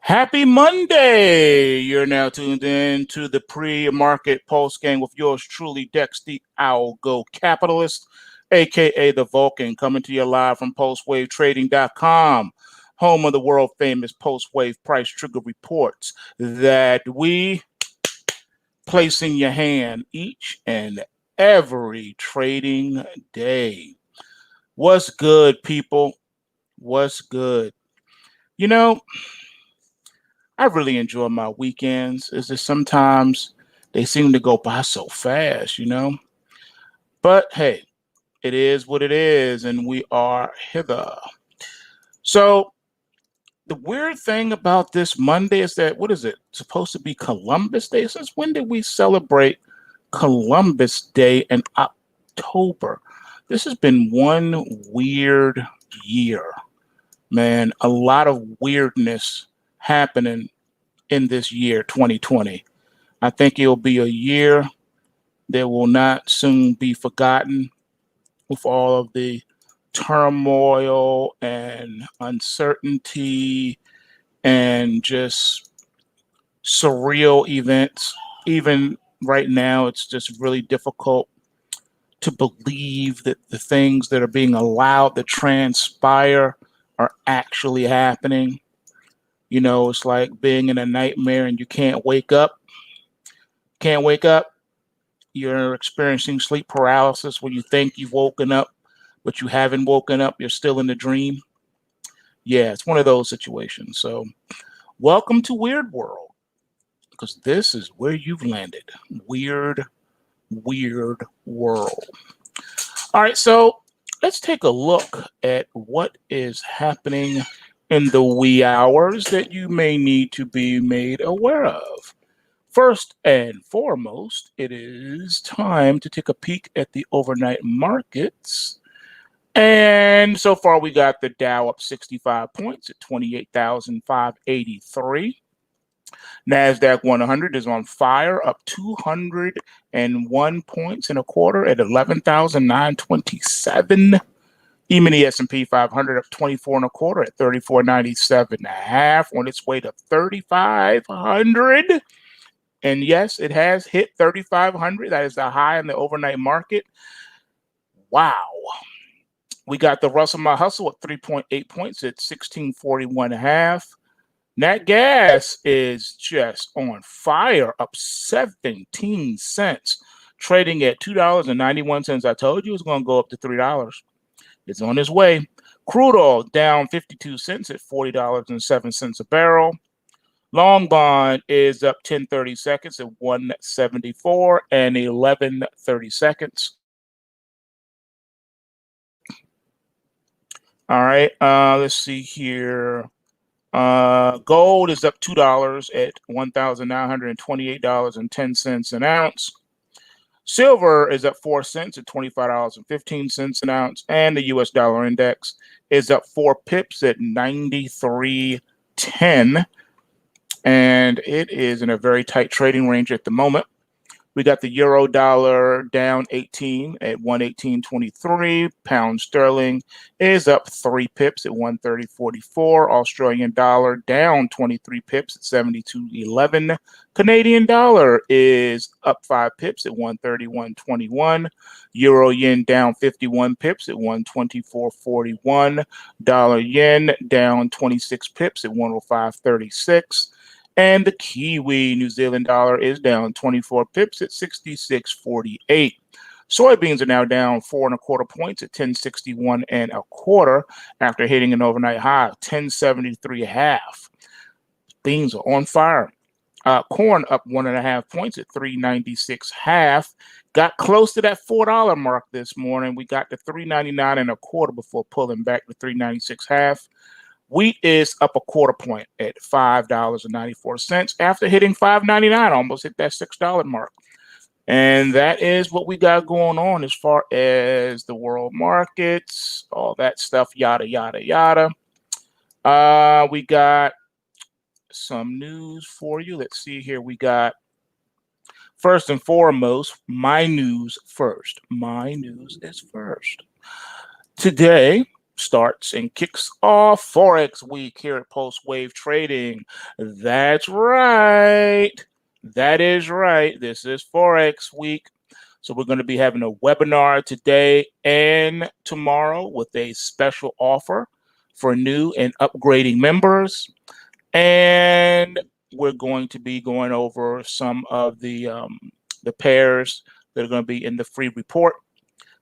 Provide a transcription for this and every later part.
Happy Monday! You're now tuned in to the pre-market PulseScan with yours truly, Dex the Algo Capitalist, aka the Vulcan, coming to you live from PulseWaveTrading.com, home of the world famous PulseWave price trigger reports that we place in your hand each and every trading day. What's good, people? What's good? You know, I really enjoy my weekends. It's just sometimes they seem to go by so fast. But hey, it is what it is, and we are hither. So the weird thing about this Monday is that what is it? It's supposed to be Columbus Day. Since when did we celebrate Columbus Day in October? This has been one weird year, man. A lot of weirdness happening in this year 2020. I think it'll be a year that will not soon be forgotten with all of the turmoil and uncertainty and just surreal events. Even right now, it's just really difficult to believe that the things that are being allowed to transpire are actually happening. It's like being in a nightmare and you can't wake up. Can't wake up. You're experiencing sleep paralysis when you think you've woken up, but you haven't woken up. You're still in the dream. Yeah, it's one of those situations. So welcome to Weird World, because this is where you've landed. Weird, weird world. All right, so let's take a look at what is happening in the wee hours that you may need to be made aware of. First and foremost, it is time to take a peek at the overnight markets. And so far, we got the Dow up 65 points at 28,583. NASDAQ 100 is on fire, up 201 points and a quarter at 11,927. E-mini S&P 500 up 24 and a quarter at 34.97 and a half, on its way to 3,500. And yes, it has hit 3,500. That is the high in the overnight market. Wow. We got the Russell My Hustle at 3.8 points at 1641 and a half. Nat gas is just on fire, up 17 cents, trading at $2.91. I told you it was going to go up to $3. It's on its way. Crude oil down 52 cents at $40.07 a barrel. Long bond is up 10/30 seconds at 174 and 11/30 seconds. All right, let's see here. Gold is up $2 at $1,928.10 an ounce. Silver is up 4 cents at $25.15 an ounce, and the U.S. dollar index is up 4 pips at 93.10. And it is in a very tight trading range at the moment. We got the euro dollar down 18 at 118.23. Pound sterling is up 3 pips at 130.44. Australian dollar down 23 pips at 72.11. Canadian dollar is up 5 pips at 131.21. Euro yen down 51 pips at 124.41. Dollar yen down 26 pips at 105.36. And the Kiwi New Zealand dollar is down 24 pips at 66.48. Soybeans are now down 4 1/4 points at 10.61 1/4 after hitting an overnight high of 10.73.5. Beans are on fire. Corn up 1 1/2 points at 3.96.5. Got close to that $4 mark this morning. We got to 3.99 1/4 before pulling back to 3.96.5. Wheat is up 1/4 point at $5.94 after hitting $5.99, almost hit that $6 mark. And that is what we got going on as far as the world markets, all that stuff, yada, yada, yada. We got some news for you. Let's see here. We got, first and foremost, my news first. My news is first. Today, starts and kicks off Forex week here at PulseWave Trading. That's right. That is right. This is Forex week. So we're going to be having a webinar today and tomorrow with a special offer for new and upgrading members. And we're going to be going over some of the pairs that are going to be in the free report.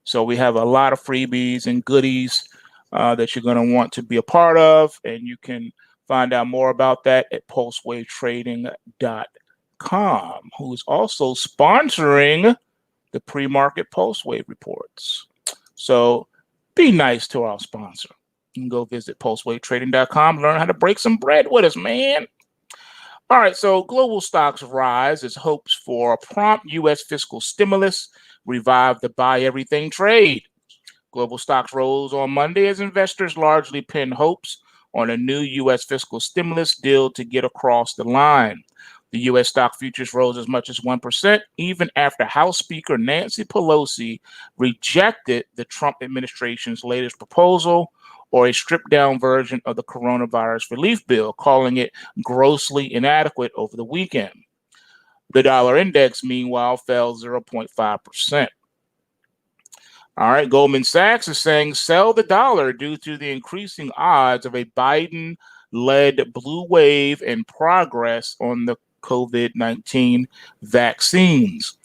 So we have a lot of freebies and goodies that you're going to want to be a part of, and you can find out more about that at pulsewavetrading.com, who is also sponsoring the pre-market PulseWave reports. So be nice to our sponsor. You can go visit pulsewavetrading.com, learn how to break some bread with us, man. All right, so global stocks rise as hopes for a prompt U.S. fiscal stimulus revive the buy everything trade. Global stocks rose on Monday as investors largely pinned hopes on a new U.S. fiscal stimulus deal to get across the line. The U.S. stock futures rose as much as 1%, even after House Speaker Nancy Pelosi rejected the Trump administration's latest proposal, or a stripped-down version of the coronavirus relief bill, calling it grossly inadequate over the weekend. The dollar index, meanwhile, fell 0.5%. All right, Goldman Sachs is saying sell the dollar due to the increasing odds of a Biden-led blue wave and progress on the COVID-19 vaccines.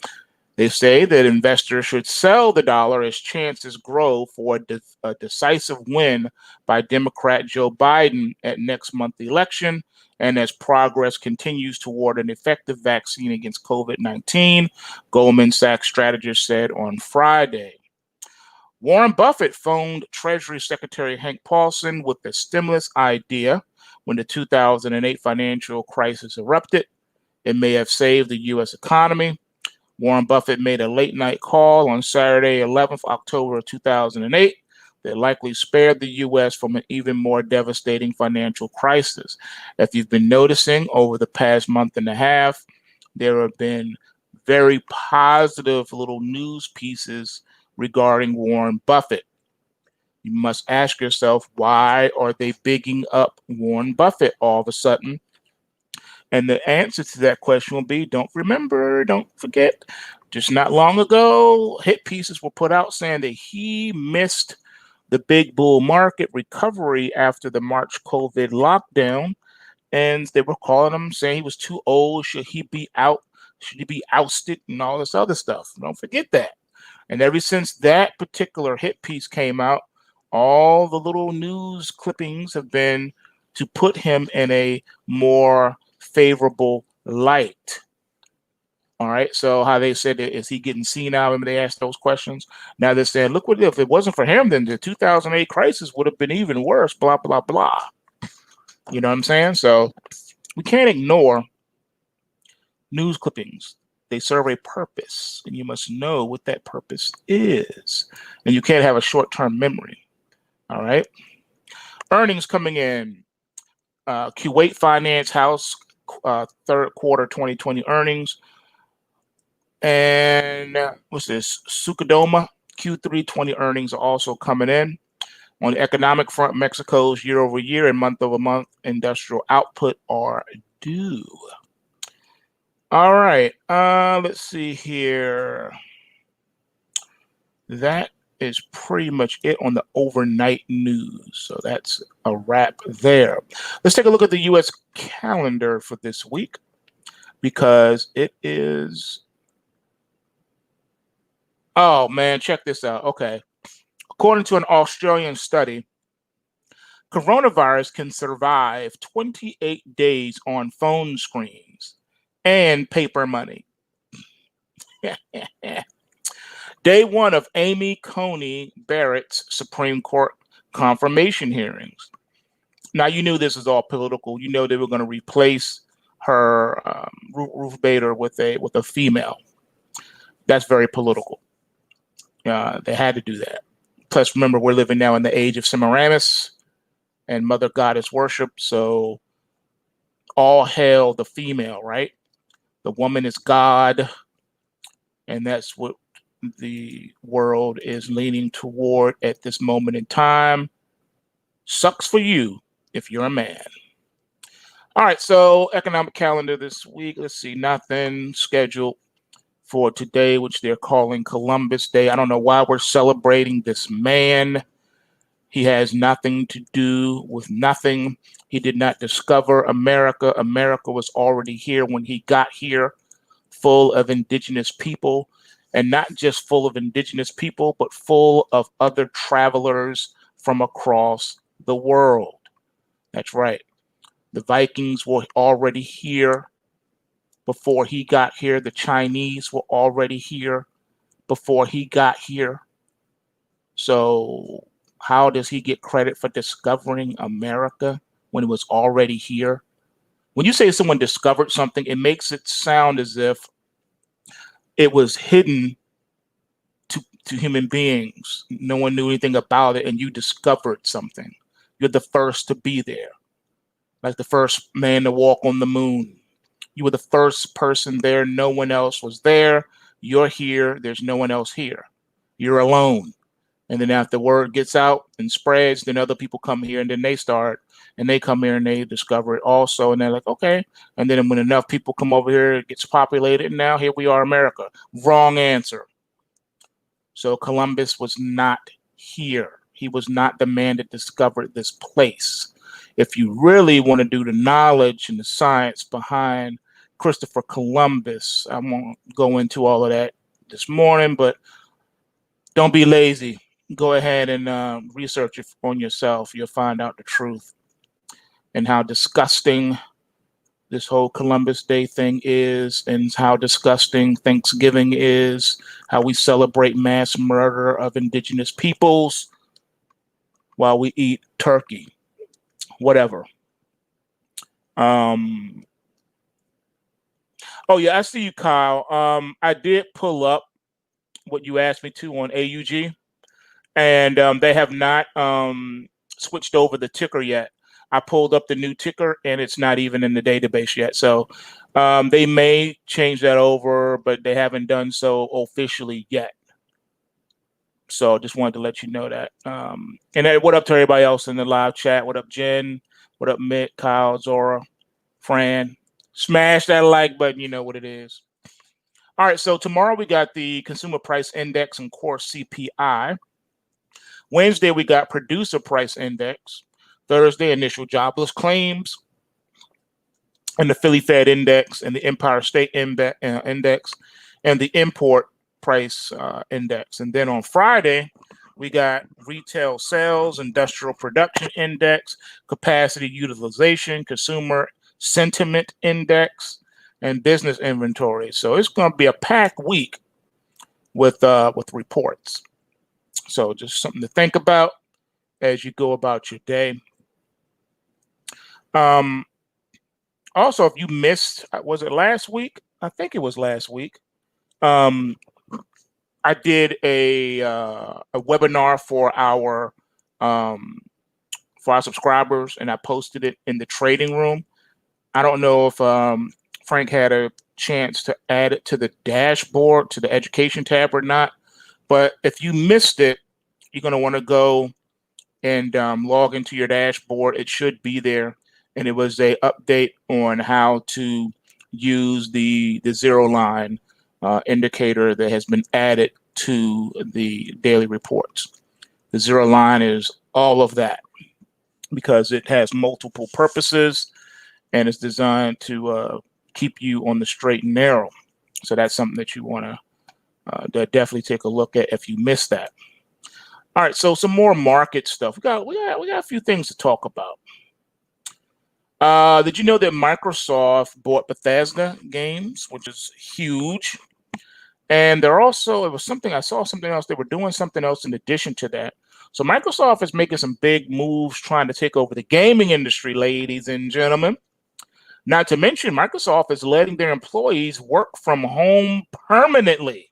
They say that investors should sell the dollar as chances grow for a decisive win by Democrat Joe Biden at next month's election, and as progress continues toward an effective vaccine against COVID-19, Goldman Sachs strategists said on Friday. Warren Buffett phoned Treasury Secretary Hank Paulson with the stimulus idea when the 2008 financial crisis erupted. It may have saved the U.S. economy. Warren Buffett made a late-night call on Saturday, 11th October 2008 that likely spared the U.S. from an even more devastating financial crisis. If you've been noticing over the past month and a half, there have been very positive little news pieces regarding Warren Buffett. You must ask yourself, why are they bigging up Warren Buffett all of a sudden? And the answer to that question will be, don't forget, just not long ago, hit pieces were put out saying that he missed the big bull market recovery after the March COVID lockdown. And they were calling him, saying he was too old. Should he be out? Should he be ousted and all this other stuff? Don't forget that. And ever since that particular hit piece came out, all the little news clippings have been to put him in a more favorable light. All right. So how they said, is he getting senile? Remember they asked those questions. Now they're saying, look, what if it wasn't for him, then the 2008 crisis would have been even worse, blah, blah, blah. You know what I'm saying? So we can't ignore news clippings. They serve a purpose, and you must know what that purpose is. And you can't have a short-term memory. All right. Earnings coming in. Kuwait Finance House third quarter 2020 earnings. And what's this? Sukadoma Q3 20 earnings are also coming in. On the economic front, Mexico's year-over-year and month-over-month industrial output are due. All right. Let's see here. That is pretty much it on the overnight news. So that's a wrap there. Let's take a look at the U.S. calendar for this week, because it is... Oh, man, check this out. Okay. According to an Australian study, coronavirus can survive 28 days on phone screens and paper money. Day one of Amy Coney Barrett's Supreme Court confirmation hearings. Now, you knew this was all political. You know they were going to replace her Ruth Bader with a female. That's very political. They had to do that. Plus, remember, we're living now in the age of Semiramis and Mother Goddess worship. So all hail the female, right? The woman is God. And that's what the world is leaning toward at this moment in time. Sucks for you if you're a man. All right, so economic calendar this week. Let's see, nothing scheduled for today, which they're calling Columbus Day. I don't know why we're celebrating this man. He has nothing to do with nothing. He did not discover America. America was already here when he got here, full of indigenous people, and not just full of indigenous people, but full of other travelers from across the world. That's right. The Vikings were already here before he got here. The Chinese were already here before he got here. So how does he get credit for discovering America when it was already here? When you say someone discovered something, it makes it sound as if it was hidden to human beings. No one knew anything about it, and you discovered something. You're the first to be there, like the first man to walk on the moon. You were the first person there. No one else was there. You're here. There's no one else here. You're alone. And then after word gets out and spreads, then other people come here and then they start and they come here and they discover it also. And they're like, okay. And then when enough people come over here, it gets populated. And now here we are, America. Wrong answer. So Columbus was not here. He was not the man that discovered this place. If you really want to do the knowledge and the science behind Christopher Columbus, I won't go into all of that this morning, but don't be lazy. Go ahead and research it on yourself. You'll find out the truth and how disgusting this whole Columbus Day thing is, and how disgusting Thanksgiving is, how we celebrate mass murder of indigenous peoples while we eat turkey, whatever. Oh yeah, I see you, Kyle. I did pull up what you asked me to on AUG, and they have not switched over the ticker yet. I pulled up the new ticker, and it's not even in the database yet. So they may change that over, but they haven't done so officially yet. So just wanted to let you know that. And then what up to everybody else in the live chat? What up, Jen? What up, Mick, Kyle, Zora, Fran? Smash that like button. You know what it is. All right, so tomorrow we got the Consumer Price Index and Core CPI. Wednesday, we got Producer Price Index. Thursday, Initial Jobless Claims, and the Philly Fed Index, and the Empire State Index, and the Import Price Index. And then on Friday, we got Retail Sales, Industrial Production Index, Capacity Utilization, Consumer Sentiment Index, and Business Inventory. So it's going to be a packed week with reports. So just something to think about as you go about your day. Also, if you missed, was it last week? I think it was last week. I did a webinar for our subscribers, and I posted it in the trading room. I don't know if Frank had a chance to add it to the dashboard, to the education tab or not. But if you missed it, you're going to want to go and log into your dashboard. It should be there. And it was a update on how to use the zero line indicator that has been added to the daily reports. The zero line is all of that because it has multiple purposes and it's designed to keep you on the straight and narrow. So that's something that you want to definitely take a look at if you missed that. All right, so some more market stuff. We got a few things to talk about. Did you know that Microsoft bought Bethesda Games, which is huge? And they're also, I saw something else. They were doing something else in addition to that. So Microsoft is making some big moves trying to take over the gaming industry, ladies and gentlemen. Not to mention, Microsoft is letting their employees work from home permanently.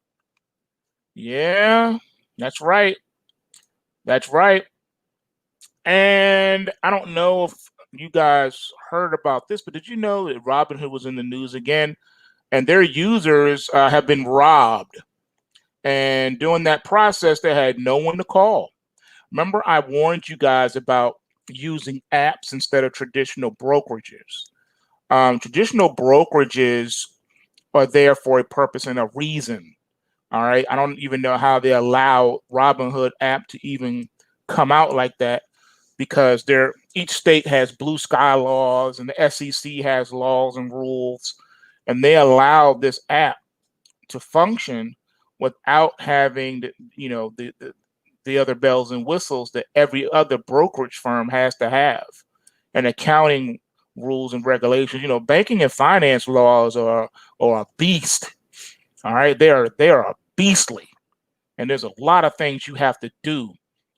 Yeah, that's right. That's right. And I don't know if you guys heard about this, but did you know that Robinhood was in the news again? And their users have been robbed. And during that process, they had no one to call. Remember, I warned you guys about using apps instead of traditional brokerages. Traditional brokerages are there for a purpose and a reason. All right. I don't even know how they allow Robinhood app to even come out like that, because each state has blue sky laws and the SEC has laws and rules, and they allow this app to function without having the other bells and whistles that every other brokerage firm has to have, and accounting rules and regulations. Banking and finance laws are a beast. All right, they are beastly, and there's a lot of things you have to do,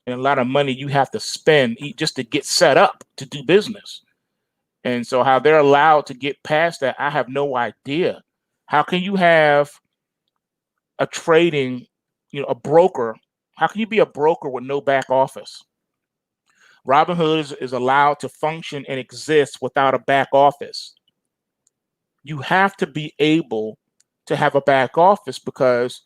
and a lot of money you have to spend just to get set up to do business. And so, how they're allowed to get past that, I have no idea. How can you have a trading, a broker? How can you be a broker with no back office? Robinhood is allowed to function and exist without a back office. You have to be able to have a back office, because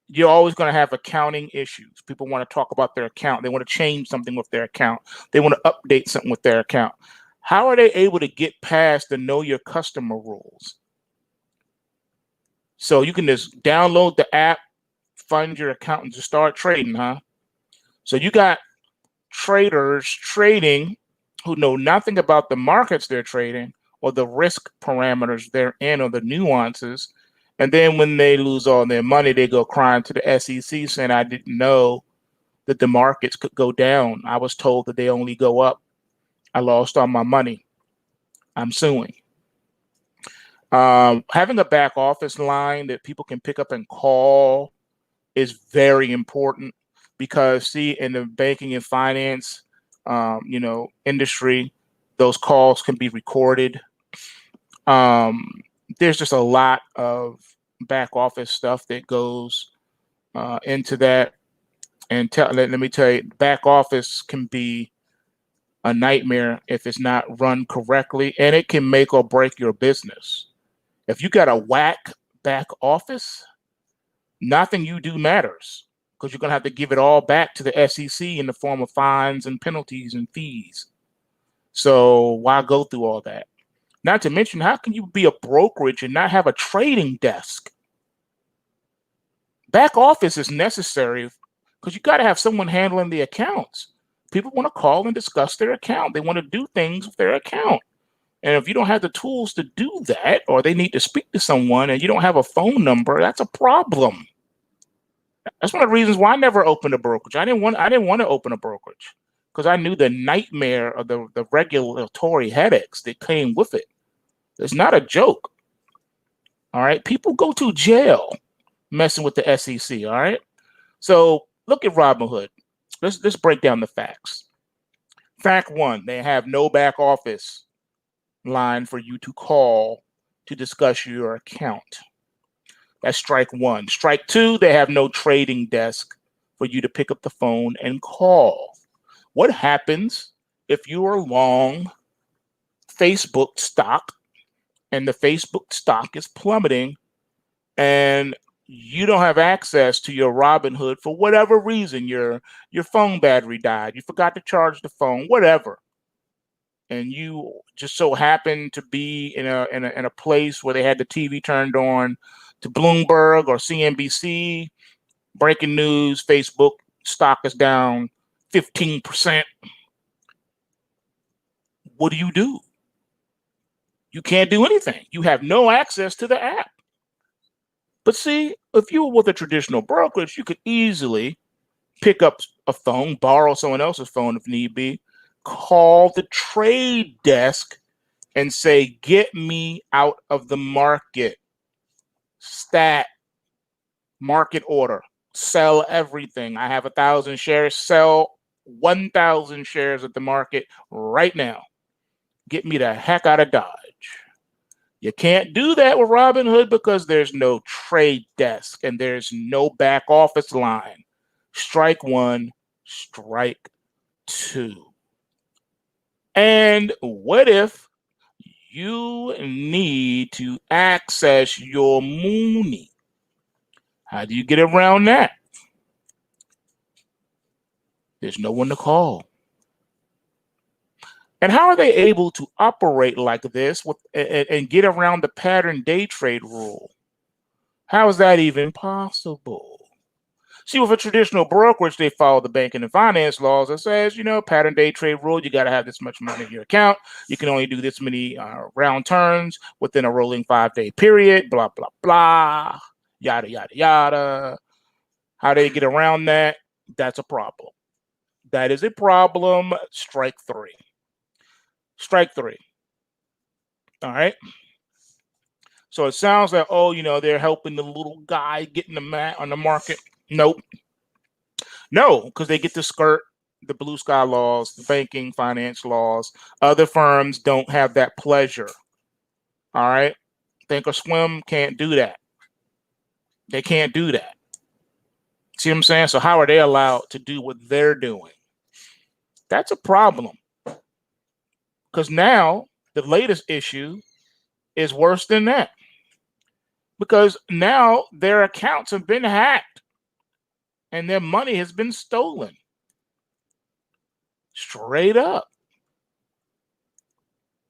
you're always going to have accounting issues. People want to talk about their account. They want to change something with their account. They want to update something with their account. How are they able to get past the know your customer rules? So you can just download the app, fund your account, and just start trading, huh? So you got traders trading who know nothing about the markets they're trading, or the risk parameters they're in, or the nuances. And then when they lose all their money, they go crying to the SEC saying, I didn't know that the markets could go down. I was told that they only go up. I lost all my money. I'm suing. Having a back office line that people can pick up and call is very important, because see, in the banking and finance industry, those calls can be recorded. There's just a lot of back office stuff that goes into that. And let me tell you, back office can be a nightmare if it's not run correctly, and it can make or break your business. If you got a whack back office, nothing you do matters, because you're going to have to give it all back to the SEC in the form of fines and penalties and fees. So why go through all that? Not to mention, how can you be a brokerage and not have a trading desk? Back office is necessary, because you got to have someone handling the accounts. People want to call and discuss their account. They want to do things with their account. And if you don't have the tools to do that, or they need to speak to someone and you don't have a phone number, that's a problem. That's one of the reasons why I never opened a brokerage. I didn't want to open a brokerage, because I knew the nightmare of the regulatory headaches that came with it. It's not a joke. All right. People go to jail messing with the SEC. All right. So look at Robinhood. Let's break down the facts. Fact one, they have no back office line for you to call to discuss your account. That's strike one. Strike two, they have no trading desk for you to pick up the phone and call. What happens if you are long Facebook stock and the Facebook stock is plummeting, and you don't have access to your Robinhood for whatever reason? Your phone battery died, you forgot to charge the phone, whatever, and you just so happen to be in a place where they had the TV turned on to Bloomberg or CNBC. Breaking news: Facebook stock is down 15%. What do? You can't do anything. You have no access to the app. But see, if you were with a traditional brokerage, you could easily pick up a phone, borrow someone else's phone if need be, call the trade desk and say, get me out of the market. Stat, market order, sell everything. I have 1,000 shares, sell 1,000 shares at the market right now. Get me the heck out of Dodge. You can't do that with Robinhood, because there's no trade desk and there's no back office line. Strike one, strike two. And what if you need to access your Mooney? How do you get around that? There's no one to call. And how are they able to operate like this and get around the pattern day trade rule? How is that even possible? See, with a traditional brokerage, they follow the banking and finance laws that says, pattern day trade rule, you got to have this much money in your account. You can only do this many round turns within a rolling 5-day period, blah, blah, blah, yada, yada, yada. How they get around that, that's a problem. That is a problem. Strike three. Strike three. All right. So it sounds like, they're helping the little guy get in the mat on the market. Nope. No, because they get to skirt the blue sky laws, the banking, finance laws. Other firms don't have that pleasure. All right. Thinkorswim can't do that. They can't do that. See what I'm saying? So how are they allowed to do what they're doing? That's a problem. Because now the latest issue is worse than that. Because now their accounts have been hacked and their money has been stolen. Straight up.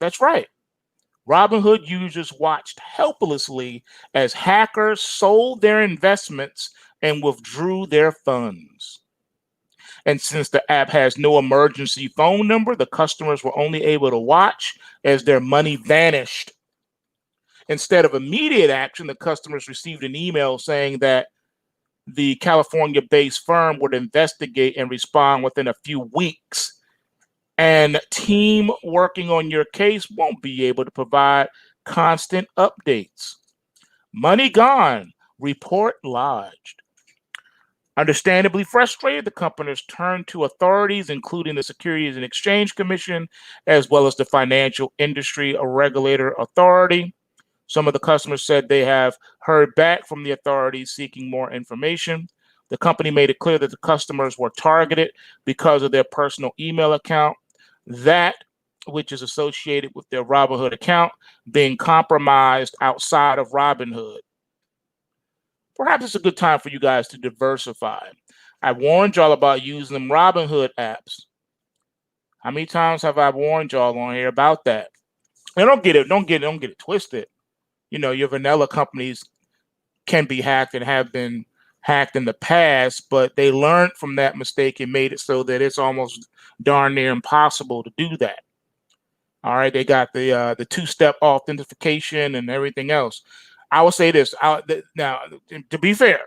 That's right. Robinhood users watched helplessly as hackers sold their investments and withdrew their funds. And since the app has no emergency phone number, the customers were only able to watch as their money vanished. Instead of immediate action, the customers received an email saying that the California-based firm would investigate and respond within a few weeks. And team working on your case won't be able to provide constant updates. Money gone, report lodged. Understandably frustrated, the companies turned to authorities, including the Securities and Exchange Commission, as well as the Financial Industry Regulator Authority. Some of the customers said they have heard back from the authorities seeking more information. The company made it clear that the customers were targeted because of their personal email account, that which is associated with their Robinhood account being compromised outside of Robinhood. Perhaps it's a good time for you guys to diversify. I warned y'all about using them Robinhood apps. How many times have I warned y'all on here about that? And don't get it twisted. Your vanilla companies can be hacked and have been hacked in the past, but they learned from that mistake and made it so that it's almost darn near impossible to do that. All right, they got the two-step authentication and everything else. I will say this now, to be fair,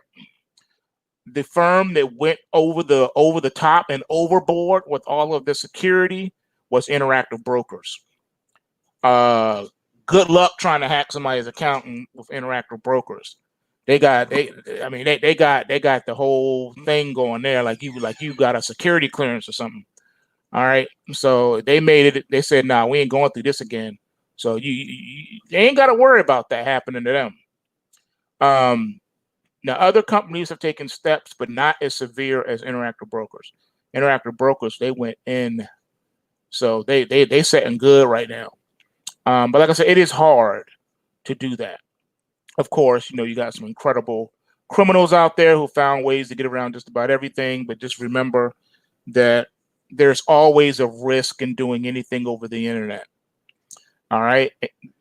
the firm that went over the top and overboard with all of the security was Interactive Brokers. Good luck trying to hack somebody's account with Interactive Brokers. They got the whole thing going there, like you got a security clearance or something. All right, so they made it. They said, "Nah, we ain't going through this again." So you ain't got to worry about that happening to them. Now other companies have taken steps, but not as severe as Interactive Brokers. Interactive Brokers, they went in, so they setting good right now. But like I said, it is hard to do that. Of course, you got some incredible criminals out there who found ways to get around just about everything. But just remember that there's always a risk in doing anything over the internet. All right.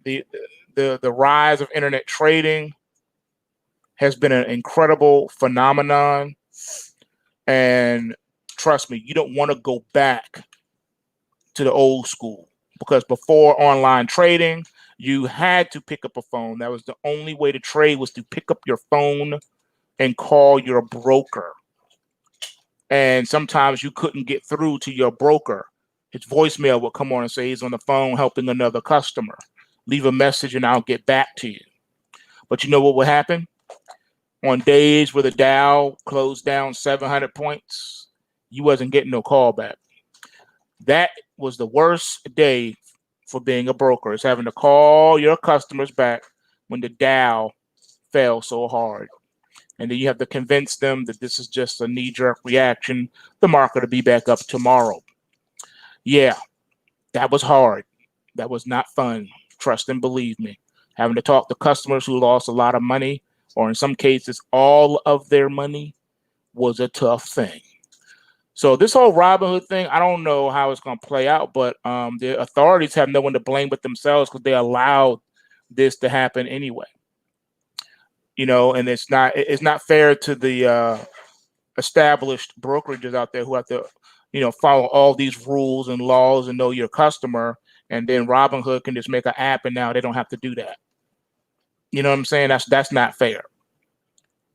The rise of internet trading has been an incredible phenomenon. And trust me, you don't want to go back to the old school, because before online trading, you had to pick up a phone. That was the only way to trade, was to pick up your phone and call your broker. And sometimes you couldn't get through to your broker. His voicemail would come on and say he's on the phone helping another customer. Leave a message and I'll get back to you. But you know what would happen? On days where the Dow closed down 700 points, you wasn't getting no call back. That was the worst day for being a broker, is having to call your customers back when the Dow fell so hard. And then you have to convince them that this is just a knee-jerk reaction. The market will be back up tomorrow. Yeah, that was hard. That was not fun. Trust and believe me. Having to talk to customers who lost a lot of money, or in some cases, all of their money, was a tough thing. So this whole Robinhood thing, I don't know how it's going to play out, but the authorities have no one to blame but themselves because they allowed this to happen anyway. And it's not fair to the established brokerages out there who have to, follow all these rules and laws and know your customer. And then Robinhood can just make an app and now they don't have to do that. You know what I'm saying? That's not fair.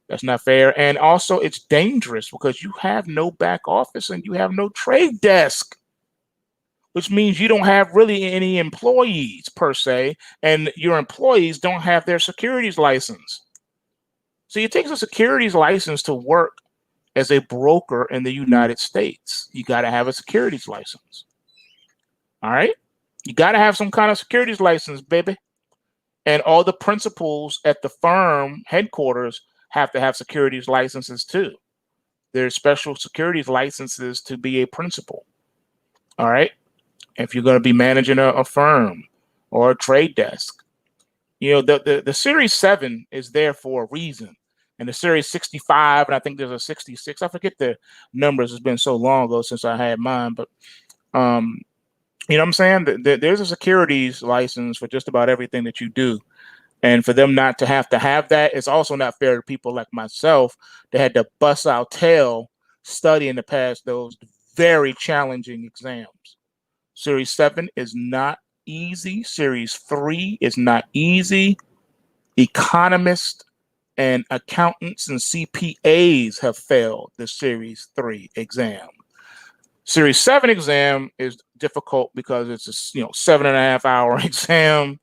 That's not fair. And also it's dangerous because you have no back office and you have no trade desk, which means you don't have really any employees per se, and your employees don't have their securities license. So it takes a securities license to work as a broker in the United States. You got to have a securities license. All right? You got to have some kind of securities license, baby. And all the principals at the firm headquarters have to have securities licenses too. There's special securities licenses to be a principal. All right. If you're going to be managing a firm or a trade desk, the Series 7 is there for a reason. And the Series 65, and I think there's a 66. I forget the numbers. It's been so long ago since I had mine. But, you know what I'm saying? There's a securities license for just about everything that you do. And for them not to have that, it's also not fair to people like myself that had to bust our tail studying to pass those very challenging exams. Series 7 is not easy. Series 3 is not easy. Economists and accountants and CPAs have failed the Series 3 exam. Series 7 exam is difficult because it's a 7.5-hour exam.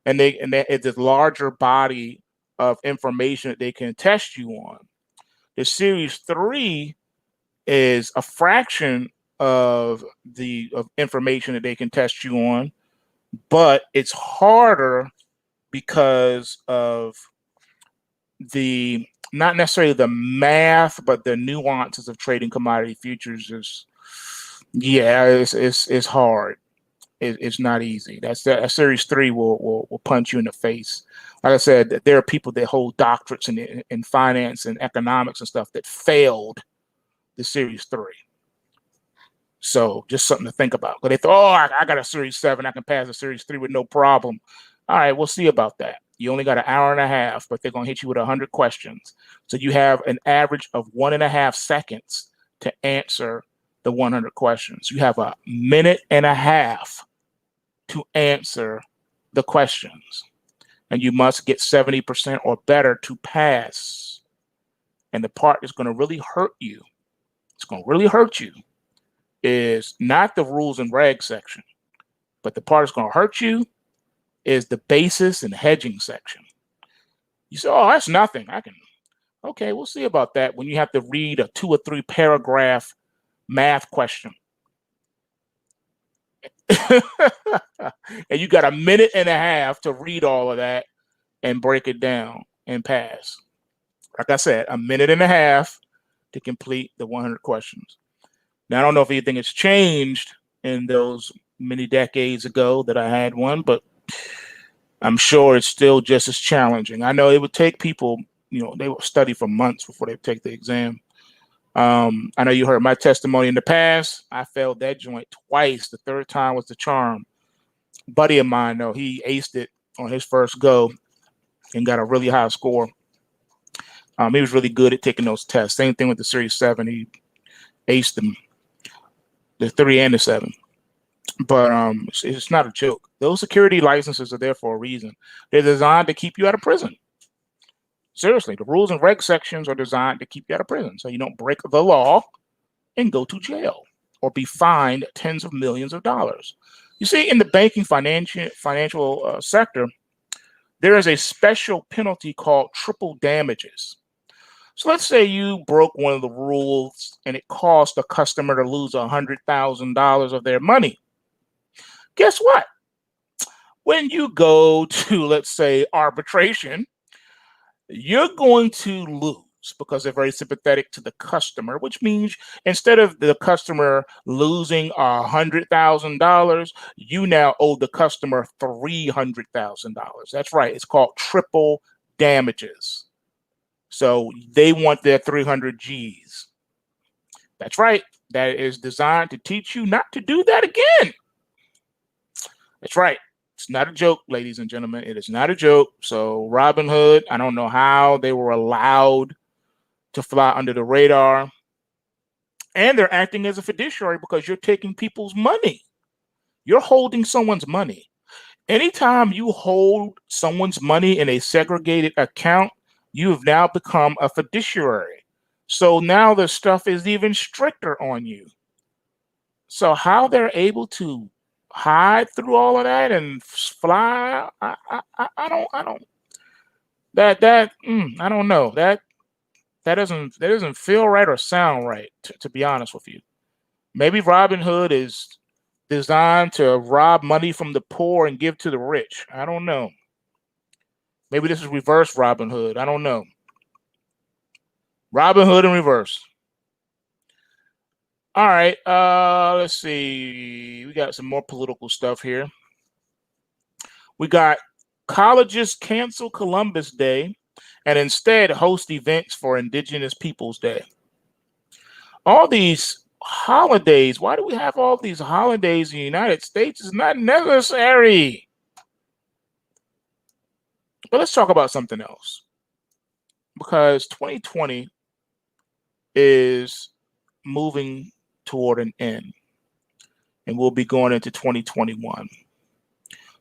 And it's a larger body of information that they can test you on. The Series 3 is a fraction of the information that they can test you on, but it's harder because of the not necessarily the math, but the nuances of trading commodity futures. It's hard. It's not easy. A Series 3 will punch you in the face. Like I said, there are people that hold doctorates in finance and economics and stuff that failed the Series 3. So just something to think about. But they thought, I got a Series 7, I can pass a Series 3 with no problem. All right, we'll see about that. You only got an hour and a half, but they're going to hit you with 100 questions. So you have an average of 1.5 seconds to answer the 100 questions. You have a minute and a half to answer the questions. And you must get 70% or better to pass. And the part that's going to really hurt you, is not the rules and regs section, but the part that's going to hurt you is the basis and hedging section. You say, oh, that's nothing. Okay, we'll see about that when you have to read a 2 or 3 paragraph math question. And you got a minute and a half to read all of that and break it down and pass. Like I said, a minute and a half to complete the 100 questions. Now, I don't know if anything has changed in those many decades ago that I had one, but I'm sure it's still just as challenging. I know it would take people, they would study for months before they take the exam. I know you heard my testimony in the past. I failed that joint twice. The third time was the charm. A buddy of mine, though, he aced it on his first go and got a really high score. He was really good at taking those tests. Same thing with the Series 7. He aced them, the 3 and the 7. But it's not a joke. Those security licenses are there for a reason. They're designed to keep you out of prison. Seriously, the rules and reg sections are designed to keep you out of prison, so you don't break the law and go to jail or be fined tens of millions of dollars. You see, in the banking financial sector, there is a special penalty called triple damages. So let's say you broke one of the rules and it caused a customer to lose $100,000 of their money. Guess what? When you go to, let's say, arbitration, you're going to lose because they're very sympathetic to the customer, which means instead of the customer losing $100,000, you now owe the customer $300,000. That's right. It's called triple damages. So they want their 300 G's. That's right. that is designed to teach you not to do that again. That's right. It's not a joke, ladies and gentlemen. It is not a joke. So Robinhood, I don't know how they were allowed to fly under the radar. And they're acting as a fiduciary because you're taking people's money. You're holding someone's money. Anytime you hold someone's money in a segregated account, you have now become a fiduciary. So now the stuff is even stricter on you. So how they're able to hide through all of that and fly, I don't know. That doesn't feel right or sound right, to be honest with you. Maybe Robinhood is designed to rob money from the poor and give to the rich. I don't know. Maybe this is reverse Robinhood. I don't know. Robinhood in reverse. All right. Let's see. We got some more political stuff here. We got colleges cancel Columbus Day and instead host events for Indigenous Peoples Day. All these holidays, why do we have all these holidays in the United States? It's not necessary. But let's talk about something else. Because 2020 is moving toward an end. And we'll be going into 2021.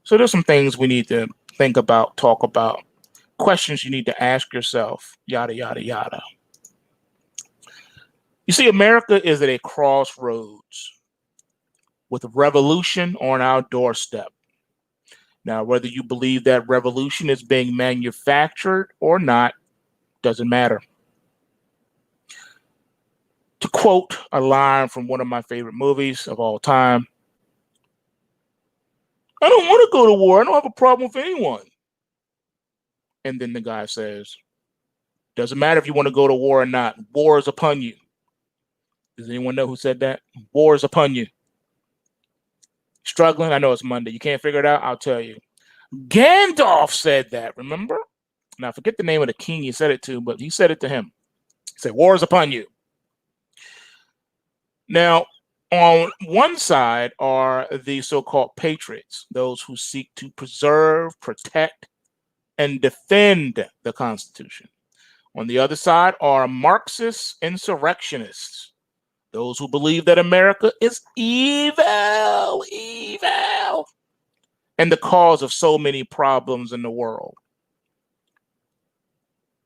So there's some things we need to think about, talk about, questions you need to ask yourself, yada, yada, yada. You see, America is at a crossroads with a revolution on our doorstep. Now, whether you believe that revolution is being manufactured or not, doesn't matter. To quote a line from one of my favorite movies of all time, I don't want to go to war. I don't have a problem with anyone. And then the guy says, doesn't matter if you want to go to war or not. War is upon you. Does anyone know who said that? War is upon you. Struggling? I know it's Monday. You can't figure it out? I'll tell you. Gandalf said that, remember? Now, I forget the name of the king he said it to, but he said it to him. He said, war is upon you. Now, on one side are the so-called patriots, those who seek to preserve, protect, and defend the Constitution. On the other side are Marxist insurrectionists, those who believe that America is evil, and the cause of so many problems in the world.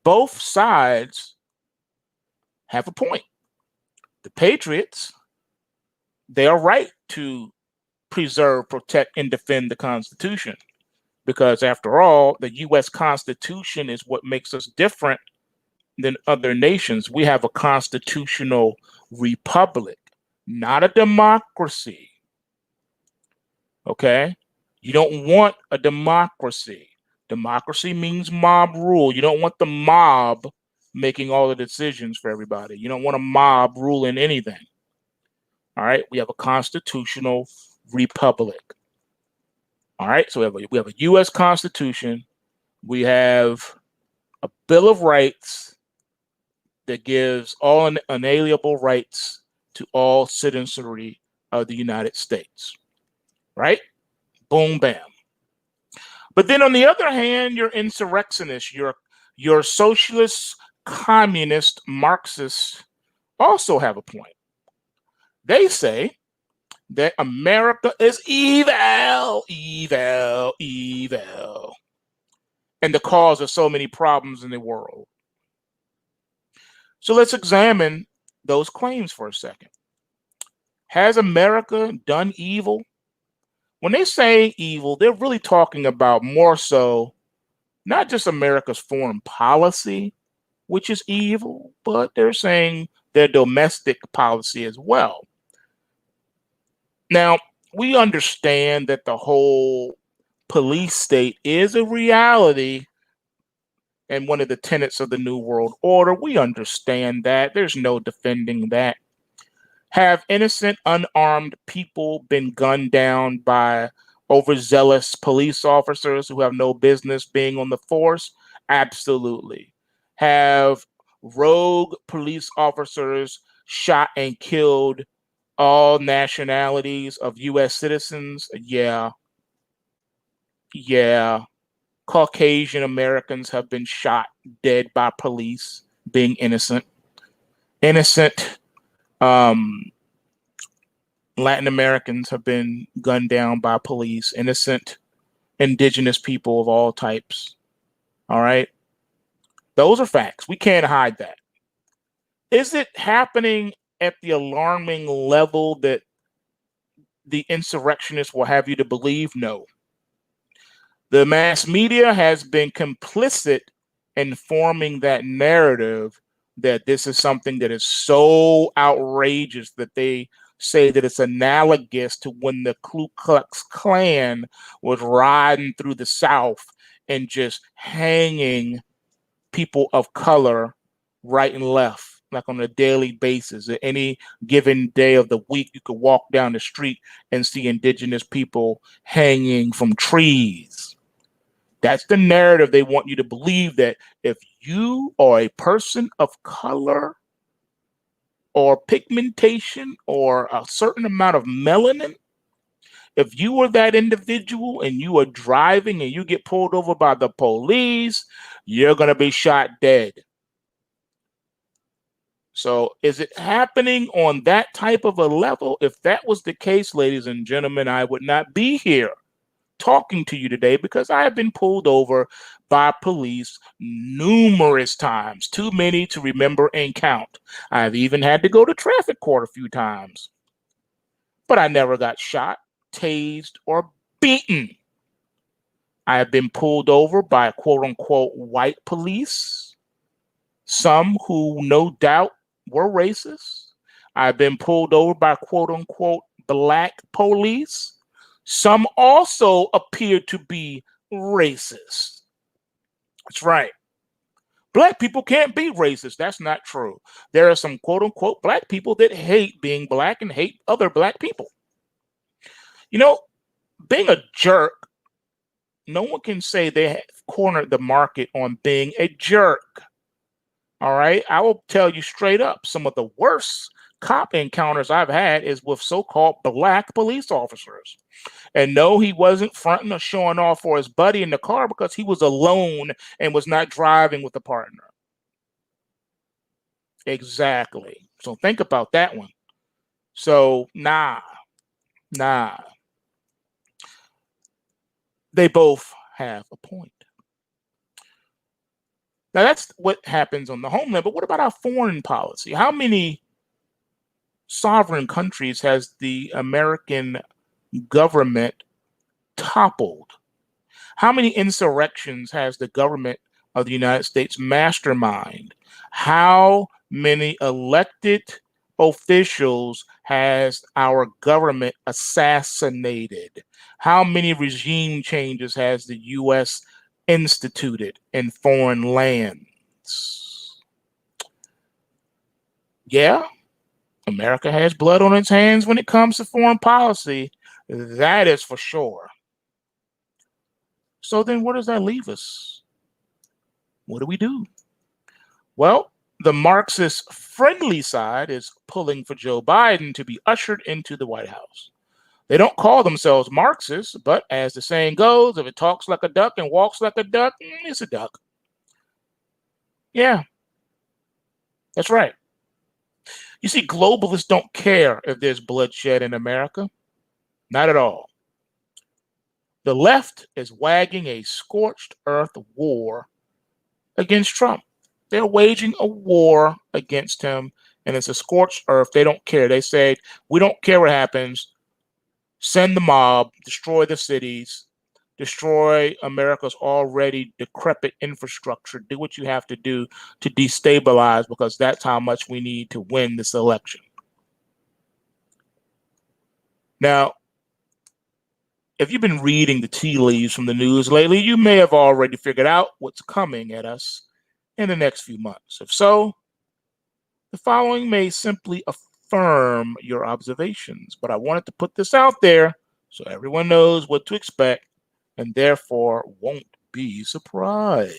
Both sides have a point. The patriots, they are right to preserve, protect, and defend the Constitution. Because after all, the U.S. Constitution is what makes us different than other nations. We have a constitutional republic, not a democracy. Okay? You don't want a democracy. Democracy means mob rule. You don't want the mob making all the decisions for everybody. You don't want a mob ruling anything. All right? We have a constitutional republic. All right? So we have a U.S. Constitution. We have a Bill of Rights that gives all unalienable rights to all citizenry of the United States. Right? Boom, bam. But then on the other hand, you're insurrectionists, your socialist, communist, Marxists also have a point. They say that America is evil, and the cause of so many problems in the world. So let's examine those claims for a second. Has America done evil? When they say evil, they're really talking about more so not just America's foreign policy, which is evil, but they're saying their domestic policy as well. Now, we understand that the whole police state is a reality and one of the tenets of the New World Order. We understand that. There's no defending that. Have innocent, unarmed people been gunned down by overzealous police officers who have no business being on the force? Absolutely. Have rogue police officers shot and killed all nationalities of U.S. citizens. Yeah. Caucasian Americans have been shot dead by police, being innocent. Innocent Latin Americans have been gunned down by police. Innocent indigenous people of all types. All right. Those are facts. We can't hide that. Is it happening at the alarming level that the insurrectionists will have you to believe? No. The mass media has been complicit in forming that narrative that this is something that is so outrageous that they say that it's analogous to when the Ku Klux Klan was riding through the South and just hanging people of color right and left, like on a daily basis. At any given day of the week, you could walk down the street and see indigenous people hanging from trees. That's the narrative they want you to believe, that if you are a person of color or pigmentation or a certain amount of melanin, if you are that individual and you are driving and you get pulled over by the police, you're going to be shot dead. So is it happening on that type of a level? If that was the case, ladies and gentlemen, I would not be here talking to you today, because I have been pulled over by police numerous times, too many to remember and count. I've even had to go to traffic court a few times, but I never got shot, tased, or beaten. I have been pulled over by quote unquote white police, some who no doubt were racist. I've been pulled over by quote unquote black police. Some also appear to be racist. That's right. Black people can't be racist. That's not true. There are some quote unquote black people that hate being black and hate other black people. You know, being a jerk, no one can say they have cornered the market on being a jerk. All right. I will tell you straight up, some of the worst cop encounters I've had is with so-called black police officers. And no, he wasn't fronting or showing off for his buddy in the car, because he was alone and was not driving with a partner. Exactly. So think about that one. So nah. They both have a point. Now that's what happens on the homeland, but what about our foreign policy? How many sovereign countries has the American government toppled? How many insurrections has the government of the United States mastermind? How many elected officials has our government assassinated? How many regime changes has the U.S. instituted in foreign lands? Yeah, America has blood on its hands when it comes to foreign policy. That is for sure. So then where does that leave us? What do we do? Well, the Marxist friendly side is pulling for Joe Biden to be ushered into the White House. They don't call themselves Marxists, but as the saying goes, if it talks like a duck and walks like a duck, it's a duck. Yeah, that's right. You see, globalists don't care if there's bloodshed in America. Not at all. The left is wagging a scorched earth war against Trump. They're waging a war against him, and it's a scorched earth. They don't care. They say, we don't care what happens. Send the mob, destroy the cities, destroy America's already decrepit infrastructure. Do what you have to do to destabilize, because that's how much we need to win this election. Now, if you've been reading the tea leaves from the news lately, you may have already figured out what's coming at us in the next few months. If so, the following may simply affirm your observations, but I wanted to put this out there so everyone knows what to expect and therefore won't be surprised.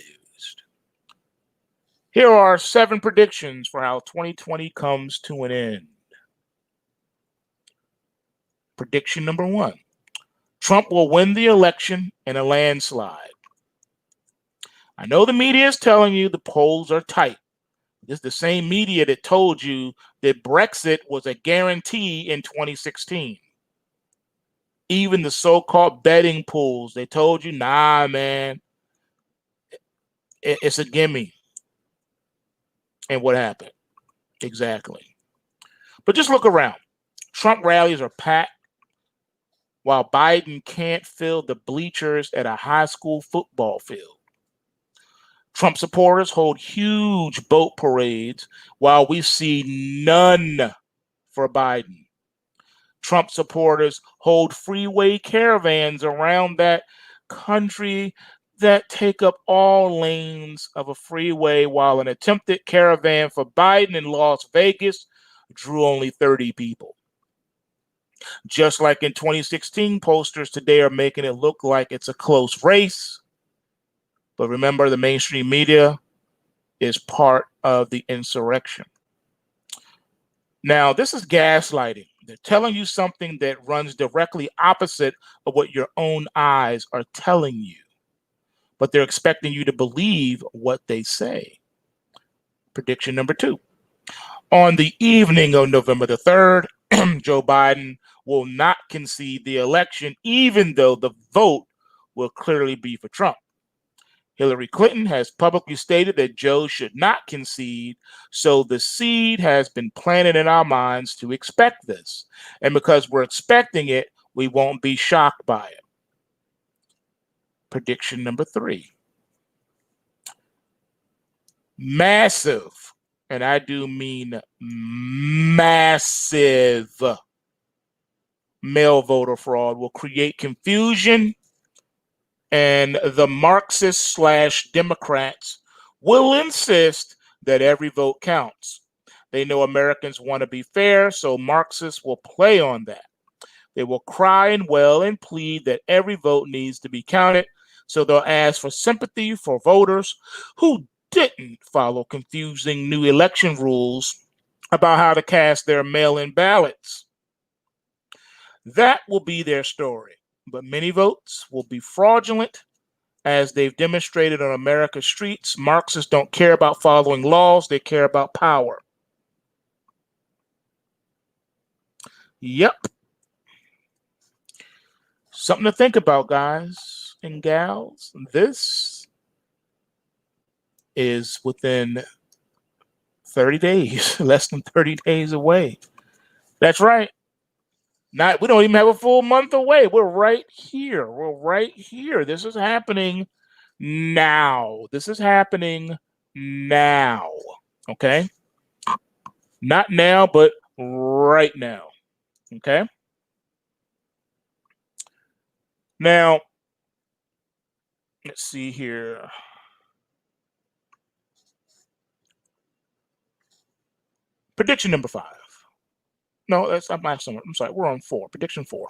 Here are 7 predictions for how 2020 comes to an end. Prediction number 1. Trump will win the election in a landslide. I know the media is telling you the polls are tight. This is the same media that told you that Brexit was a guarantee in 2016. Even the so-called betting pools, they told you, nah, man, it's a gimme. And what happened? Exactly. But just look around. Trump rallies are packed, while Biden can't fill the bleachers at a high school football field. Trump supporters hold huge boat parades while we see none for Biden. Trump supporters hold freeway caravans around that country that take up all lanes of a freeway, while an attempted caravan for Biden in Las Vegas drew only 30 people. Just like in 2016, posters today are making it look like it's a close race. But remember, the mainstream media is part of the insurrection. Now, this is gaslighting. They're telling you something that runs directly opposite of what your own eyes are telling you, but they're expecting you to believe what they say. Prediction number 2. On the evening of November the 3rd, Joe Biden will not concede the election, even though the vote will clearly be for Trump. Hillary Clinton has publicly stated that Joe should not concede, so the seed has been planted in our minds to expect this. And because we're expecting it, we won't be shocked by it. Prediction number 3. Massive, and I do mean massive, mail voter fraud will create confusion, and the Marxists/Democrats will insist that every vote counts. They know Americans want to be fair, so Marxists will play on that. They will cry and wail and plead that every vote needs to be counted, so they'll ask for sympathy for voters who didn't follow confusing new election rules about how to cast their mail-in ballots. That will be their story, but many votes will be fraudulent. As they've demonstrated on America's streets, Marxists don't care about following laws, they care about power. Yep. Something to think about, guys and gals. This is within 30 days, less than 30 days away. That's right. We don't even have a full month away. We're right here. We're right here. This is happening now. This is happening now. Okay? Not now, but right now. Okay? Now, let's see here. Prediction number 5. No, I'm sorry. We're on 4. Prediction 4.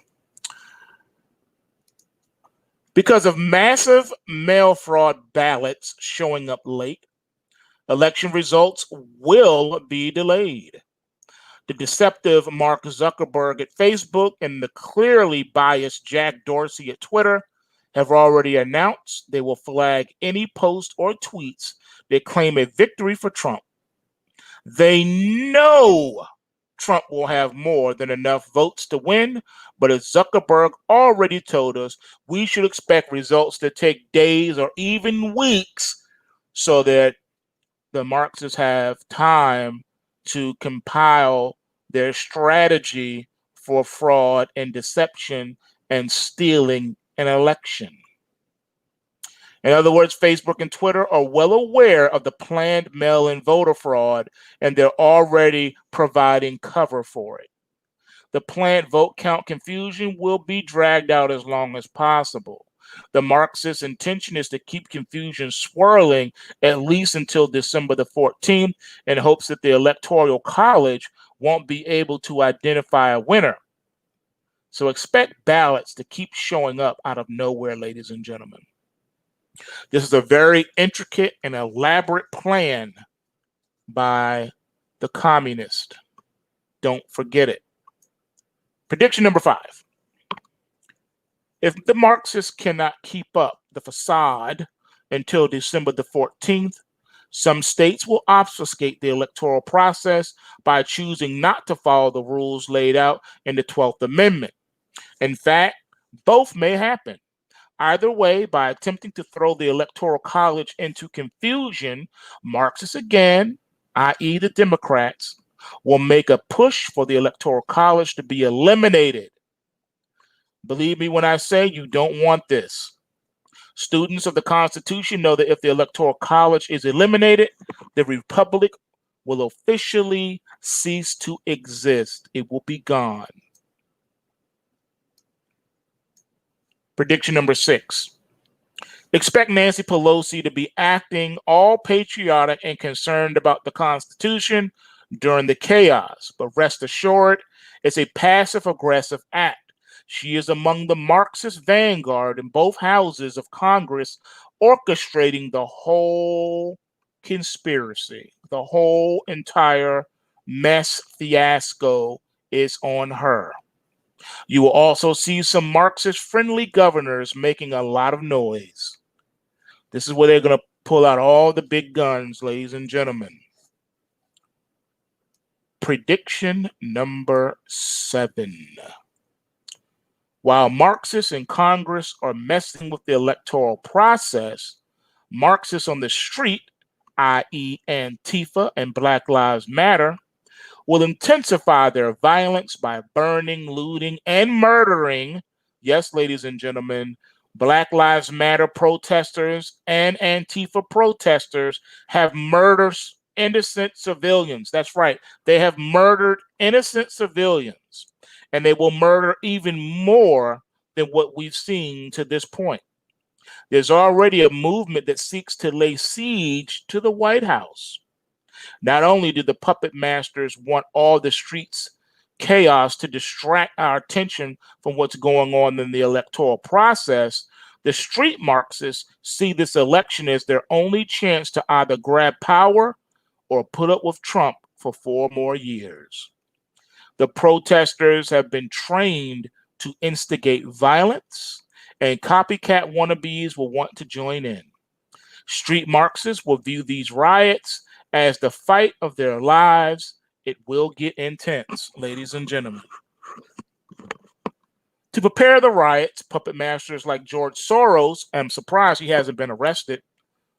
Because of massive mail fraud ballots showing up late, election results will be delayed. The deceptive Mark Zuckerberg at Facebook and the clearly biased Jack Dorsey at Twitter have already announced they will flag any posts or tweets that claim a victory for Trump. They know Trump will have more than enough votes to win, but as Zuckerberg already told us, we should expect results to take days or even weeks so that the Marxists have time to compile their strategy for fraud and deception and stealing an election. In other words, Facebook and Twitter are well aware of the planned mail-in voter fraud, and they're already providing cover for it. The planned vote count confusion will be dragged out as long as possible. The Marxist intention is to keep confusion swirling at least until December the 14th in hopes that the Electoral College won't be able to identify a winner. So expect ballots to keep showing up out of nowhere, ladies and gentlemen. This is a very intricate and elaborate plan by the communist. Don't forget it. Prediction number 5. If the Marxists cannot keep up the facade until December the 14th, some states will obfuscate the electoral process by choosing not to follow the rules laid out in the 12th Amendment. In fact, both may happen. Either way, by attempting to throw the Electoral College into confusion, Marxists again, i.e. the Democrats, will make a push for the Electoral College to be eliminated. Believe me when I say you don't want this. Students of the Constitution know that if the Electoral College is eliminated, the Republic will officially cease to exist. It will be gone. Prediction number 6. Expect Nancy Pelosi to be acting all patriotic and concerned about the Constitution during the chaos, but rest assured, it's a passive-aggressive act. She is among the Marxist vanguard in both houses of Congress, orchestrating the whole conspiracy. The whole entire mess fiasco is on her. You will also see some Marxist-friendly governors making a lot of noise. This is where they're going to pull out all the big guns, ladies and gentlemen. Prediction number 7. While Marxists in Congress are messing with the electoral process, Marxists on the street, i.e. Antifa and Black Lives Matter, will intensify their violence by burning, looting, and murdering, yes, ladies and gentlemen, Black Lives Matter protesters and Antifa protesters have murdered innocent civilians. That's right. They have murdered innocent civilians, and they will murder even more than what we've seen to this point. There's already a movement that seeks to lay siege to the White House. Not only do the puppet masters want all the streets chaos to distract our attention from what's going on in the electoral process, the street Marxists see this election as their only chance to either grab power or put up with Trump for 4 more years. The protesters have been trained to instigate violence, and copycat wannabes will want to join in. Street Marxists will view these riots as the fight of their lives. It will get intense, ladies and gentlemen. To prepare the riots, puppet masters like George Soros, I'm surprised he hasn't been arrested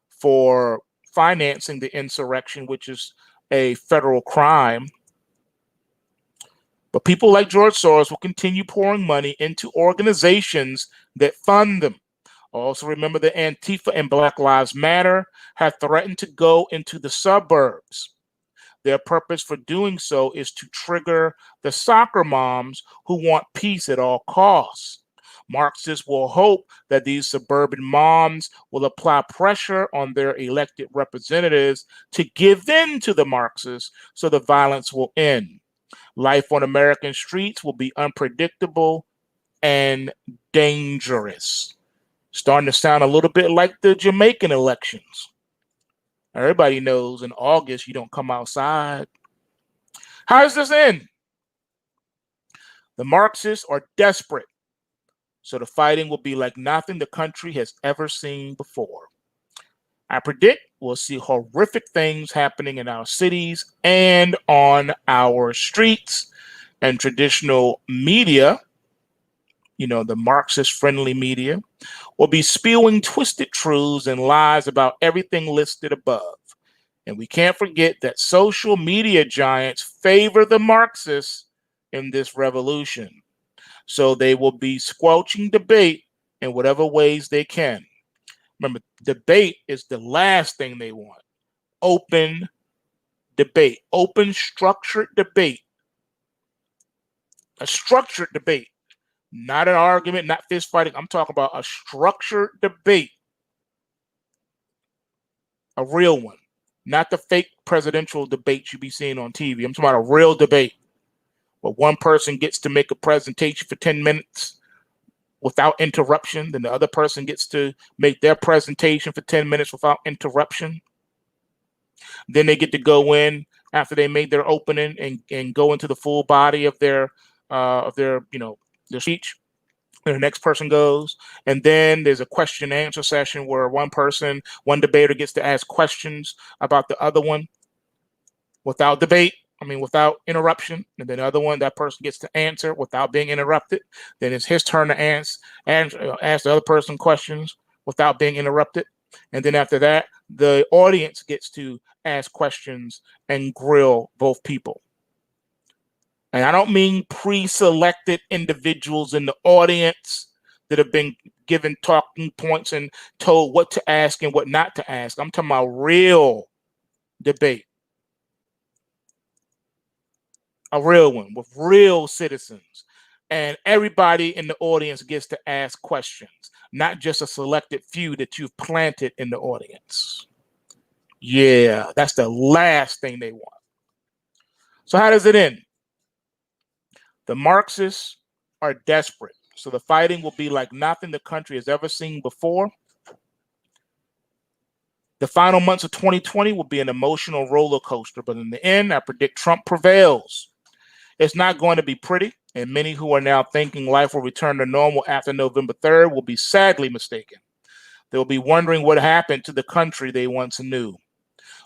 for financing the insurrection, which is a federal crime. But people like George Soros will continue pouring money into organizations that fund them. Also remember that Antifa and Black Lives Matter have threatened to go into the suburbs. Their purpose for doing so is to trigger the soccer moms who want peace at all costs. Marxists will hope that these suburban moms will apply pressure on their elected representatives to give in to the Marxists so the violence will end. Life on American streets will be unpredictable and dangerous. Starting to sound a little bit like the Jamaican elections. Everybody knows in August you don't come outside. How does this end? The Marxists are desperate, so the fighting will be like nothing the country has ever seen before. I predict we'll see horrific things happening in our cities and on our streets, and traditional media, the Marxist-friendly media, will be spewing twisted truths and lies about everything listed above. And we can't forget that social media giants favor the Marxists in this revolution. So they will be squelching debate in whatever ways they can. Remember, debate is the last thing they want. Open debate, open structured debate, a structured debate. Not an argument, not fist fighting. I'm talking about a structured debate. A real one. Not the fake presidential debates you be seeing on TV. I'm talking about a real debate where one person gets to make a presentation for 10 minutes without interruption. Then the other person gets to make their presentation for 10 minutes without interruption. Then they get to go in after they made their opening and go into the full body of their of their speech. And the next person goes, and then there's a question and answer session where one debater gets to ask questions about the other one without without interruption. And then the other one, that person gets to answer without being interrupted. Then it's his turn to ask the other person questions without being interrupted. And then after that, the audience gets to ask questions and grill both people. And I don't mean pre-selected individuals in the audience that have been given talking points and told what to ask and what not to ask. I'm talking about real debate. A real one with real citizens. And everybody in the audience gets to ask questions, not just a selected few that you've planted in the audience. Yeah, that's the last thing they want. So how does it end? The Marxists are desperate. So the fighting will be like nothing the country has ever seen before. The final months of 2020 will be an emotional roller coaster, but in the end, I predict Trump prevails. It's not going to be pretty, and many who are now thinking life will return to normal after November 3rd will be sadly mistaken. They'll be wondering what happened to the country they once knew.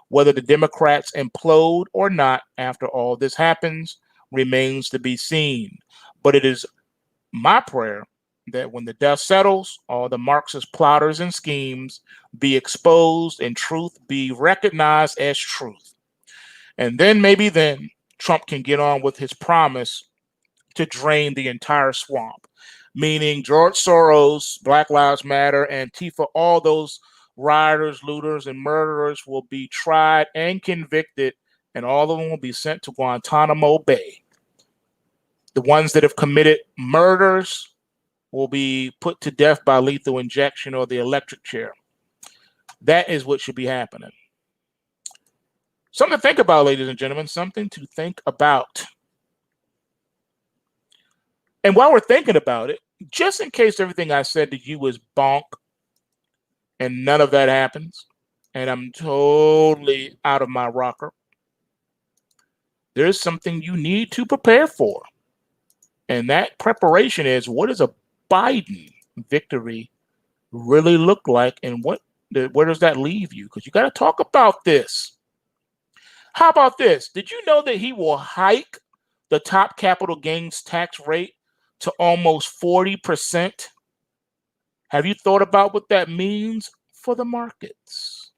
Whether the Democrats implode or not after all this happens remains to be seen. But it is my prayer that when the dust settles, all the Marxist plotters and schemes be exposed and truth be recognized as truth. And then maybe then Trump can get on with his promise to drain the entire swamp, meaning George Soros, Black Lives Matter, Antifa, all those rioters, looters, and murderers will be tried and convicted, and all of them will be sent to Guantanamo Bay. The ones that have committed murders will be put to death by lethal injection or the electric chair. That is what should be happening. Something to think about, ladies and gentlemen, something to think about. And while we're thinking about it, just in case everything I said to you is bonk and none of that happens, and I'm totally out of my rocker, there's something you need to prepare for. And that preparation is, what does a Biden victory really look like, and where does that leave you? Because you got to talk about this. How about this? Did you know that he will hike the top capital gains tax rate to almost 40%? Have you thought about what that means for the markets?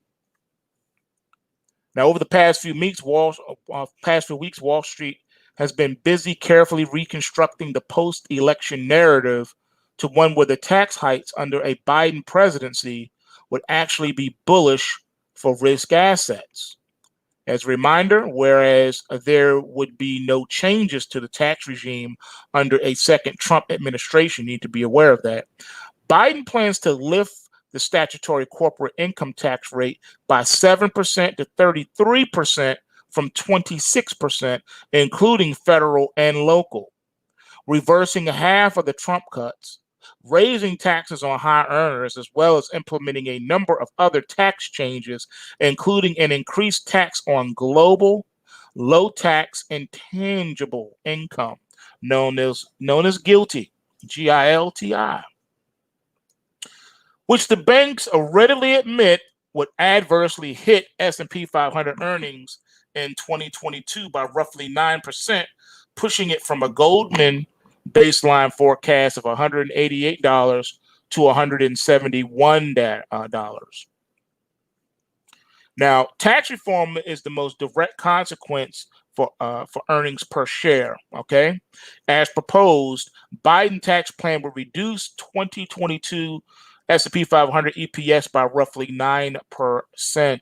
Now, over the past few weeks, Wall Street has been busy carefully reconstructing the post-election narrative to one where the tax hikes under a Biden presidency would actually be bullish for risk assets. As a reminder, whereas there would be no changes to the tax regime under a second Trump administration, you need to be aware of that, Biden plans to lift the statutory corporate income tax rate by 7% to 33% from 26%, including federal and local, reversing half of the Trump cuts, raising taxes on high earners, as well as implementing a number of other tax changes, including an increased tax on global, low tax, intangible income, known as GILTI, GILTI, which the banks readily admit would adversely hit S&P 500 earnings in 2022 by roughly 9%, pushing it from a Goldman baseline forecast of $188 to $171. Now, tax reform is the most direct consequence for earnings per share. Okay, as proposed, Biden tax plan would reduce 2022 S&P 500 EPS by roughly 9%.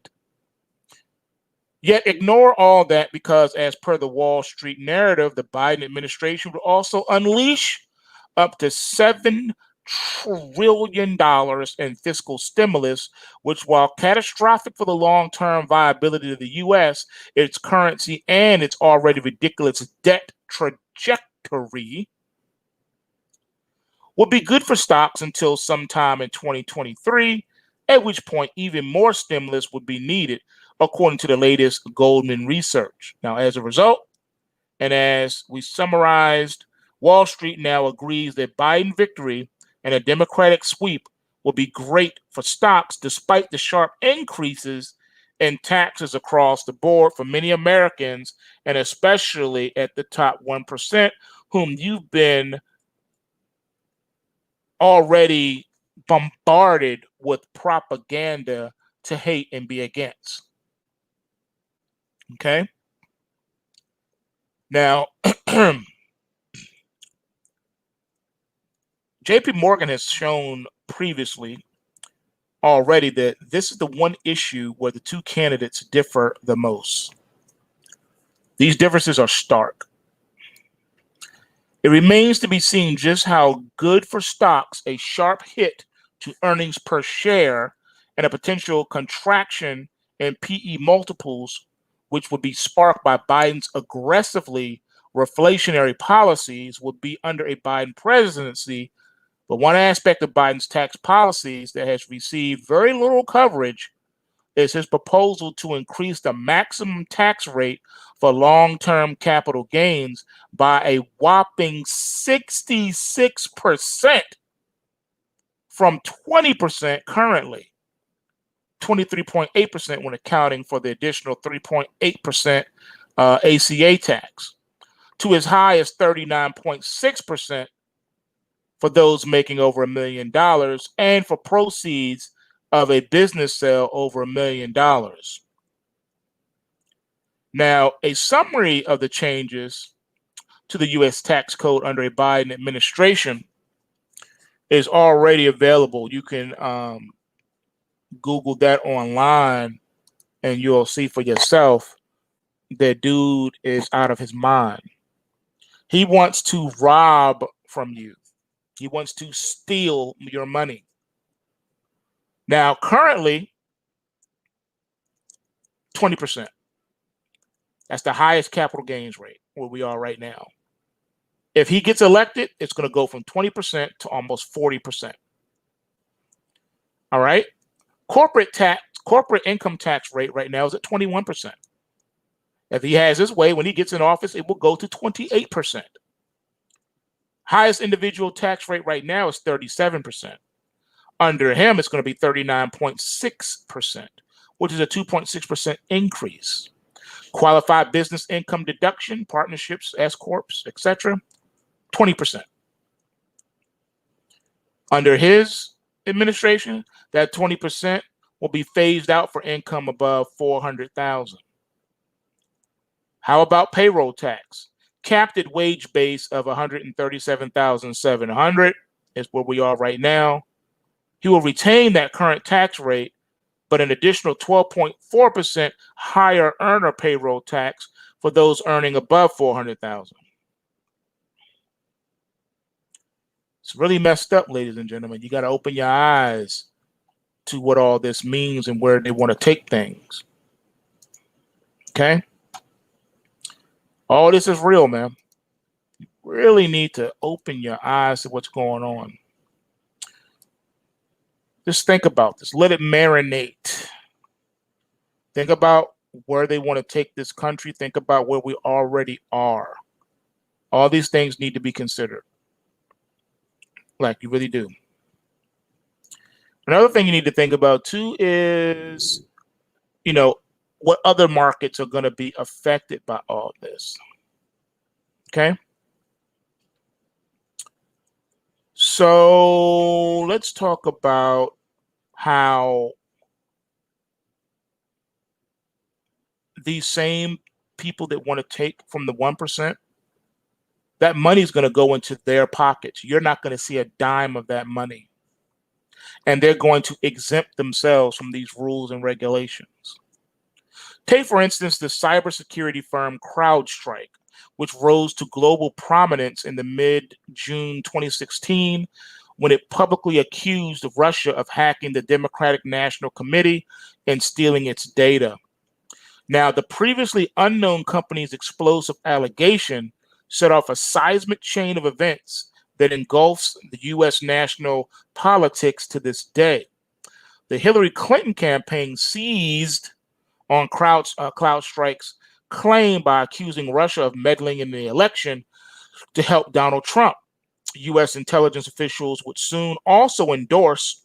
Yet ignore all that, because as per the Wall Street narrative, the Biden administration would also unleash up to $7 trillion in fiscal stimulus, which, while catastrophic for the long-term viability of the U.S., its currency, and its already ridiculous debt trajectory, would be good for stocks until sometime in 2023, at which point even more stimulus would be needed, according to the latest Goldman research. Now, as a result, and as we summarized Wall Street now agrees that Biden victory and a Democratic sweep will be great for stocks despite the sharp increases in taxes across the board for many Americans, and especially at the top 1%, whom you've been already bombarded with propaganda to hate and be against. Okay? Now, JP Morgan has shown previously already that this is the one issue where the two candidates differ the most. These differences are stark. It remains to be seen just how good for stocks a sharp hit to earnings per share and a potential contraction in PE multiples, which would be sparked by Biden's aggressively reflationary policies, would be under a Biden presidency. But one aspect of Biden's tax policies that has received very little coverage is his proposal to increase the maximum tax rate for long-term capital gains by a whopping 66% from 20% currently, 23.8% when accounting for the additional 3.8% ACA tax, to as high as 39.6% for those making over $1 million and for proceeds of a business sale over $1 million. Now, a summary of the changes to the U.S. tax code under a Biden administration is already available. You can Google that online and you'll see for yourself that dude is out of his mind. He wants to rob from you. He wants to steal your money. Now, currently, 20%. That's the highest capital gains rate where we are right now. If he gets elected, it's going to go from 20% to almost 40%. All right. Corporate income tax rate right now is at 21%. If he has his way, when he gets in office, it will go to 28%. Highest individual tax rate right now is 37%. Under him, it's going to be 39.6%, which is a 2.6% increase. Qualified business income deduction, partnerships, S corps, etc., 20%. Under his administration, that 20% will be phased out for income above $400,000. How about payroll tax? Capped at wage base of $137,700 is where we are right now. He will retain that current tax rate, but an additional 12.4% higher earner payroll tax for those earning above $400,000. It's really messed up, ladies and gentlemen. You got to open your eyes to what all this means and where they want to take things. Okay? All this is real, man. You really need to open your eyes to what's going on. Just think about this. Let it marinate. Think about where they want to take this country. Think about where we already are. All these things need to be considered. Like you really do. Another thing you need to think about too is, what other markets are going to be affected by all this. Okay. So let's talk about how these same people that want to take from the 1%, that money is going to go into their pockets. You're not going to see a dime of that money. And they're going to exempt themselves from these rules and regulations. Take, for instance, the cybersecurity firm CrowdStrike, which rose to global prominence in the mid-June 2016 when it publicly accused Russia of hacking the Democratic National Committee and stealing its data. Now, the previously unknown company's explosive allegation set off a seismic chain of events that engulfs the U.S. national politics to this day. The Hillary Clinton campaign seized on CrowdStrike's claim by accusing Russia of meddling in the election, to help Donald Trump. U.S. intelligence officials would soon also endorse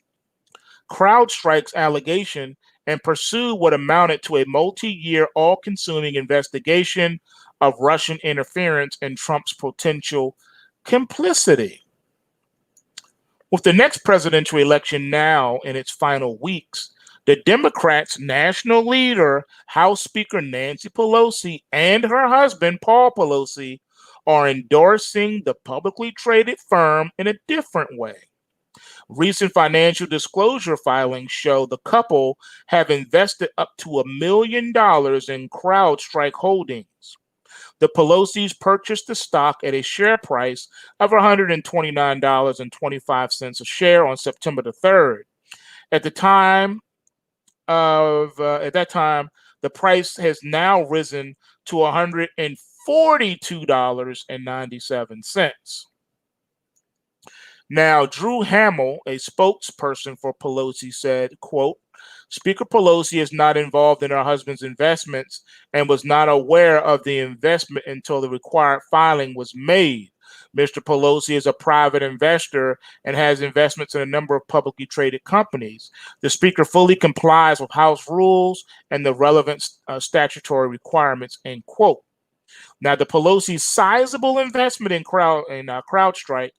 CrowdStrike's allegation and pursue what amounted to a multi-year, all-consuming investigation of Russian interference and Trump's potential complicity. With the next presidential election now in its final weeks, the Democrats' national leader, House Speaker Nancy Pelosi, and her husband, Paul Pelosi, are endorsing the publicly traded firm in a different way. Recent financial disclosure filings show the couple have invested up to $1 million in CrowdStrike holdings. The Pelosi's purchased the stock at a share price of $129.25 a share on September the 3rd. At that time, the price has now risen to $142.97. Now, Drew Hamill, a spokesperson for Pelosi, said, quote, Speaker Pelosi is not involved in her husband's investments and was not aware of the investment until the required filing was made. Mr. Pelosi is a private investor and has investments in a number of publicly traded companies. The Speaker fully complies with House rules and the relevant statutory requirements, end quote. Now, the Pelosi's sizable investment in CrowdStrike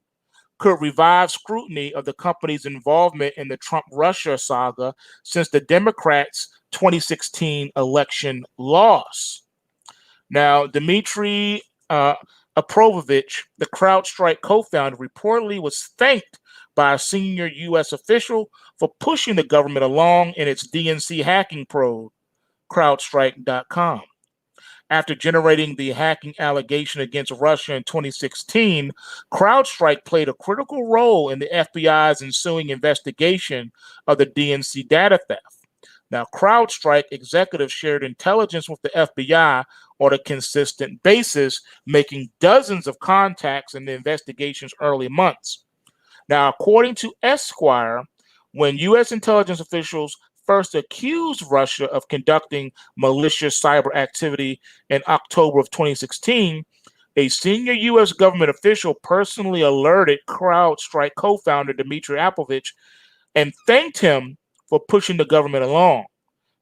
could revive scrutiny of the company's involvement in the Trump-Russia saga since the Democrats' 2016 election loss. Now, Dmitry Aprovovich, the CrowdStrike co-founder, reportedly was thanked by a senior U.S. official for pushing the government along in its DNC hacking probe, CrowdStrike.com. After generating the hacking allegation against Russia in 2016, CrowdStrike played a critical role in the FBI's ensuing investigation of the DNC data theft. Now, CrowdStrike executives shared intelligence with the FBI on a consistent basis, making dozens of contacts in the investigation's early months. Now, according to Esquire, when U.S. intelligence officials first accused Russia of conducting malicious cyber activity in October of 2016, a senior U.S. government official personally alerted CrowdStrike co-founder Dmitry Aprovich and thanked him for pushing the government along.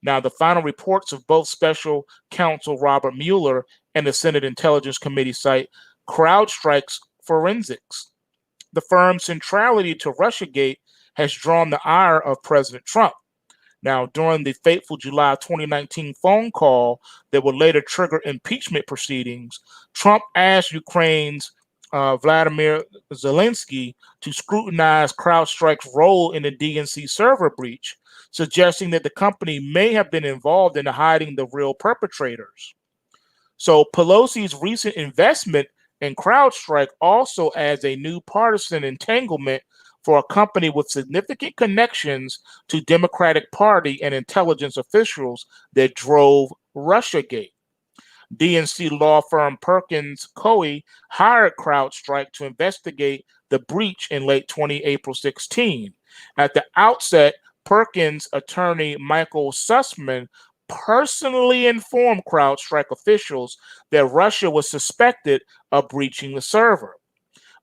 Now, the final reports of both special counsel Robert Mueller and the Senate Intelligence Committee cite CrowdStrike's forensics. The firm's centrality to Russiagate has drawn the ire of President Trump. Now, during the fateful July 2019 phone call that would later trigger impeachment proceedings, Trump asked Ukraine's Vladimir Zelensky to scrutinize CrowdStrike's role in the DNC server breach, suggesting that the company may have been involved in hiding the real perpetrators. So Pelosi's recent investment in CrowdStrike also adds a new partisan entanglement for a company with significant connections to Democratic Party and intelligence officials that drove Russiagate. DNC law firm Perkins Coie hired CrowdStrike to investigate the breach in late April 16. At the outset, Perkins attorney Michael Sussman personally informed CrowdStrike officials that Russia was suspected of breaching the server.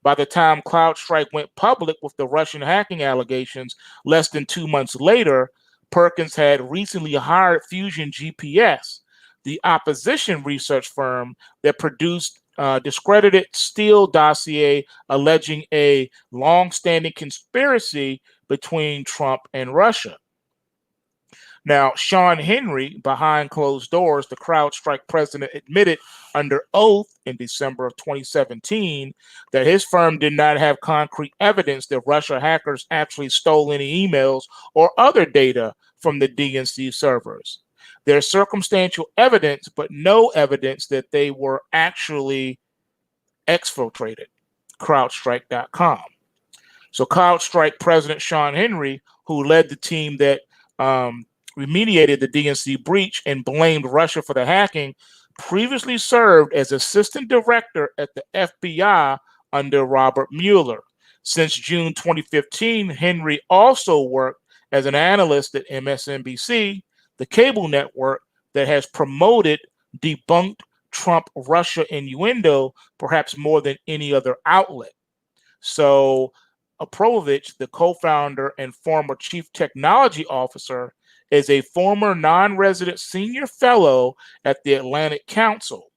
By the time CrowdStrike went public with the Russian hacking allegations less than 2 months later, Perkins had recently hired Fusion GPS, the opposition research firm that produced discredited Steele dossier alleging a long-standing conspiracy between Trump and Russia. Now, Sean Henry, behind closed doors, the CrowdStrike president admitted under oath in December of 2017 that his firm did not have concrete evidence that Russia hackers actually stole any emails or other data from the DNC servers. There's circumstantial evidence, but no evidence that they were actually exfiltrated, CrowdStrike.com. So CrowdStrike president Sean Henry, who led the team that remediated the DNC breach and blamed Russia for the hacking, previously served as assistant director at the FBI under Robert Mueller. Since June 2015, Henry also worked as an analyst at MSNBC, the cable network that has promoted debunked Trump-Russia innuendo perhaps more than any other outlet. So Abramovich, the co-founder and former chief technology officer, is a former non-resident senior fellow at the Atlantic Council,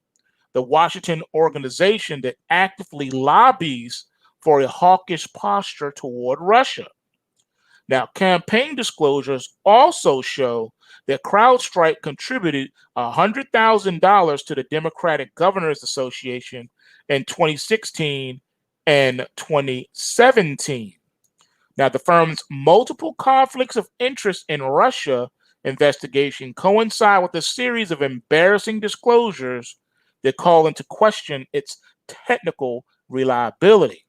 the Washington organization that actively lobbies for a hawkish posture toward Russia. Now, campaign disclosures also show that CrowdStrike contributed $100,000 to the Democratic Governors Association in 2016 and 2017. Now, the firm's multiple conflicts of interest in Russia investigation coincide with a series of embarrassing disclosures that call into question its technical reliability.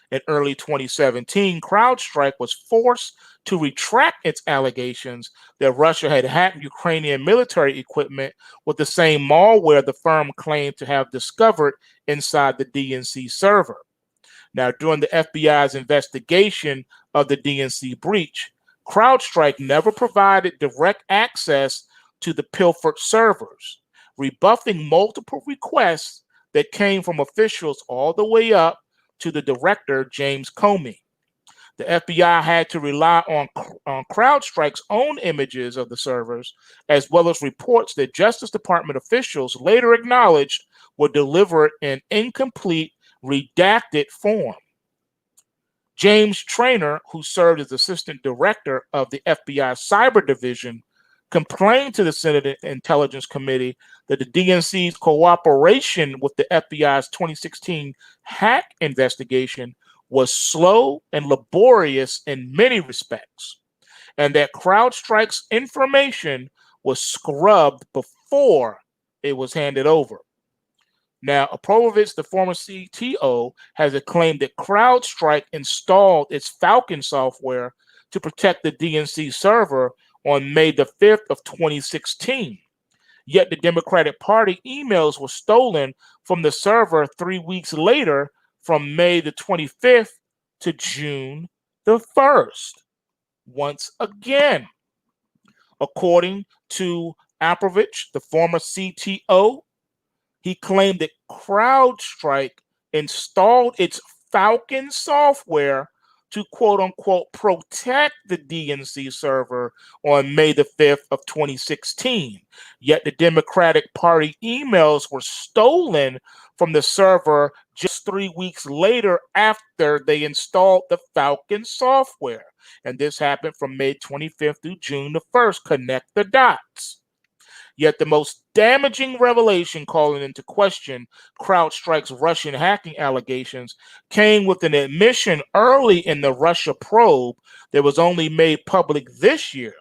In early 2017, CrowdStrike was forced to retract its allegations that Russia had hacked Ukrainian military equipment with the same malware the firm claimed to have discovered inside the DNC server. Now, during the FBI's investigation of the DNC breach, CrowdStrike never provided direct access to the pilfered servers, rebuffing multiple requests that came from officials all the way up to the director, James Comey. The FBI had to rely on CrowdStrike's own images of the servers, as well as reports that Justice Department officials later acknowledged were delivered in incomplete, redacted form. James Traynor, who served as assistant director of the FBI Cyber Division, complained to the Senate Intelligence Committee that the DNC's cooperation with the FBI's 2016 hack investigation was slow and laborious in many respects, and that CrowdStrike's information was scrubbed before it was handed over. Now, Abramovich, the former CTO, has claimed that CrowdStrike installed its Falcon software to protect the DNC server on May the 5th of 2016. Yet the Democratic Party emails were stolen from the server 3 weeks later, from May the 25th to June the 1st. Once again, according to Abramovich, the former CTO, he claimed that CrowdStrike installed its Falcon software to quote unquote protect the DNC server on May the 5th of 2016. Yet the Democratic Party emails were stolen from the server just 3 weeks later after they installed the Falcon software. And this happened from May 25th through June the 1st. Connect the dots. Yet the most damaging revelation calling into question CrowdStrike's Russian hacking allegations came with an admission early in the Russia probe that was only made public this year.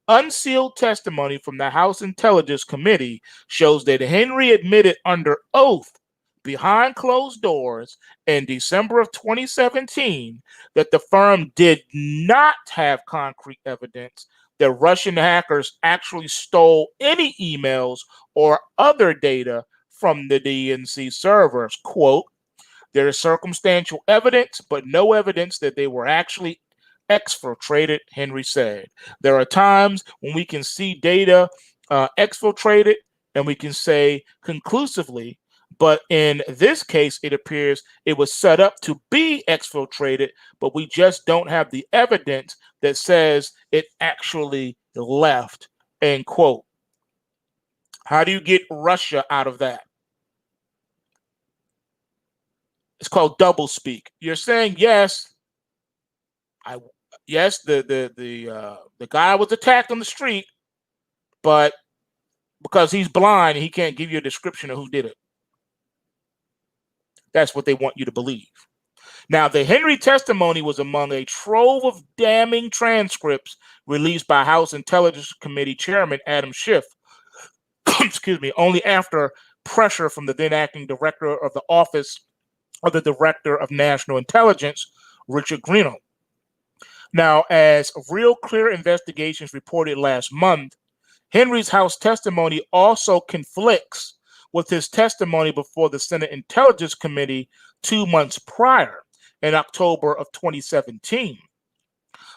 Unsealed testimony from the House Intelligence Committee shows that Henry admitted under oath behind closed doors in December of 2017 that the firm did not have concrete evidence that Russian hackers actually stole any emails or other data from the DNC servers. Quote, there is circumstantial evidence, but no evidence that they were actually exfiltrated, Henry said. There are times when we can see data exfiltrated and we can say conclusively, but in this case, it appears it was set up to be exfiltrated, but we just don't have the evidence that says it actually left, end quote. How do you get Russia out of that? It's called doublespeak. You're saying yes, the guy was attacked on the street, but because he's blind, he can't give you a description of who did it. That's what they want you to believe. Now, the Henry testimony was among a trove of damning transcripts released by House Intelligence Committee Chairman Adam Schiff, excuse me, only after pressure from the then acting director of the Office of the Director of National Intelligence, Richard Greeno. Now, as Real Clear Investigations reported last month, Henry's House testimony also conflicts with his testimony before the Senate Intelligence Committee 2 months prior, in October of 2017.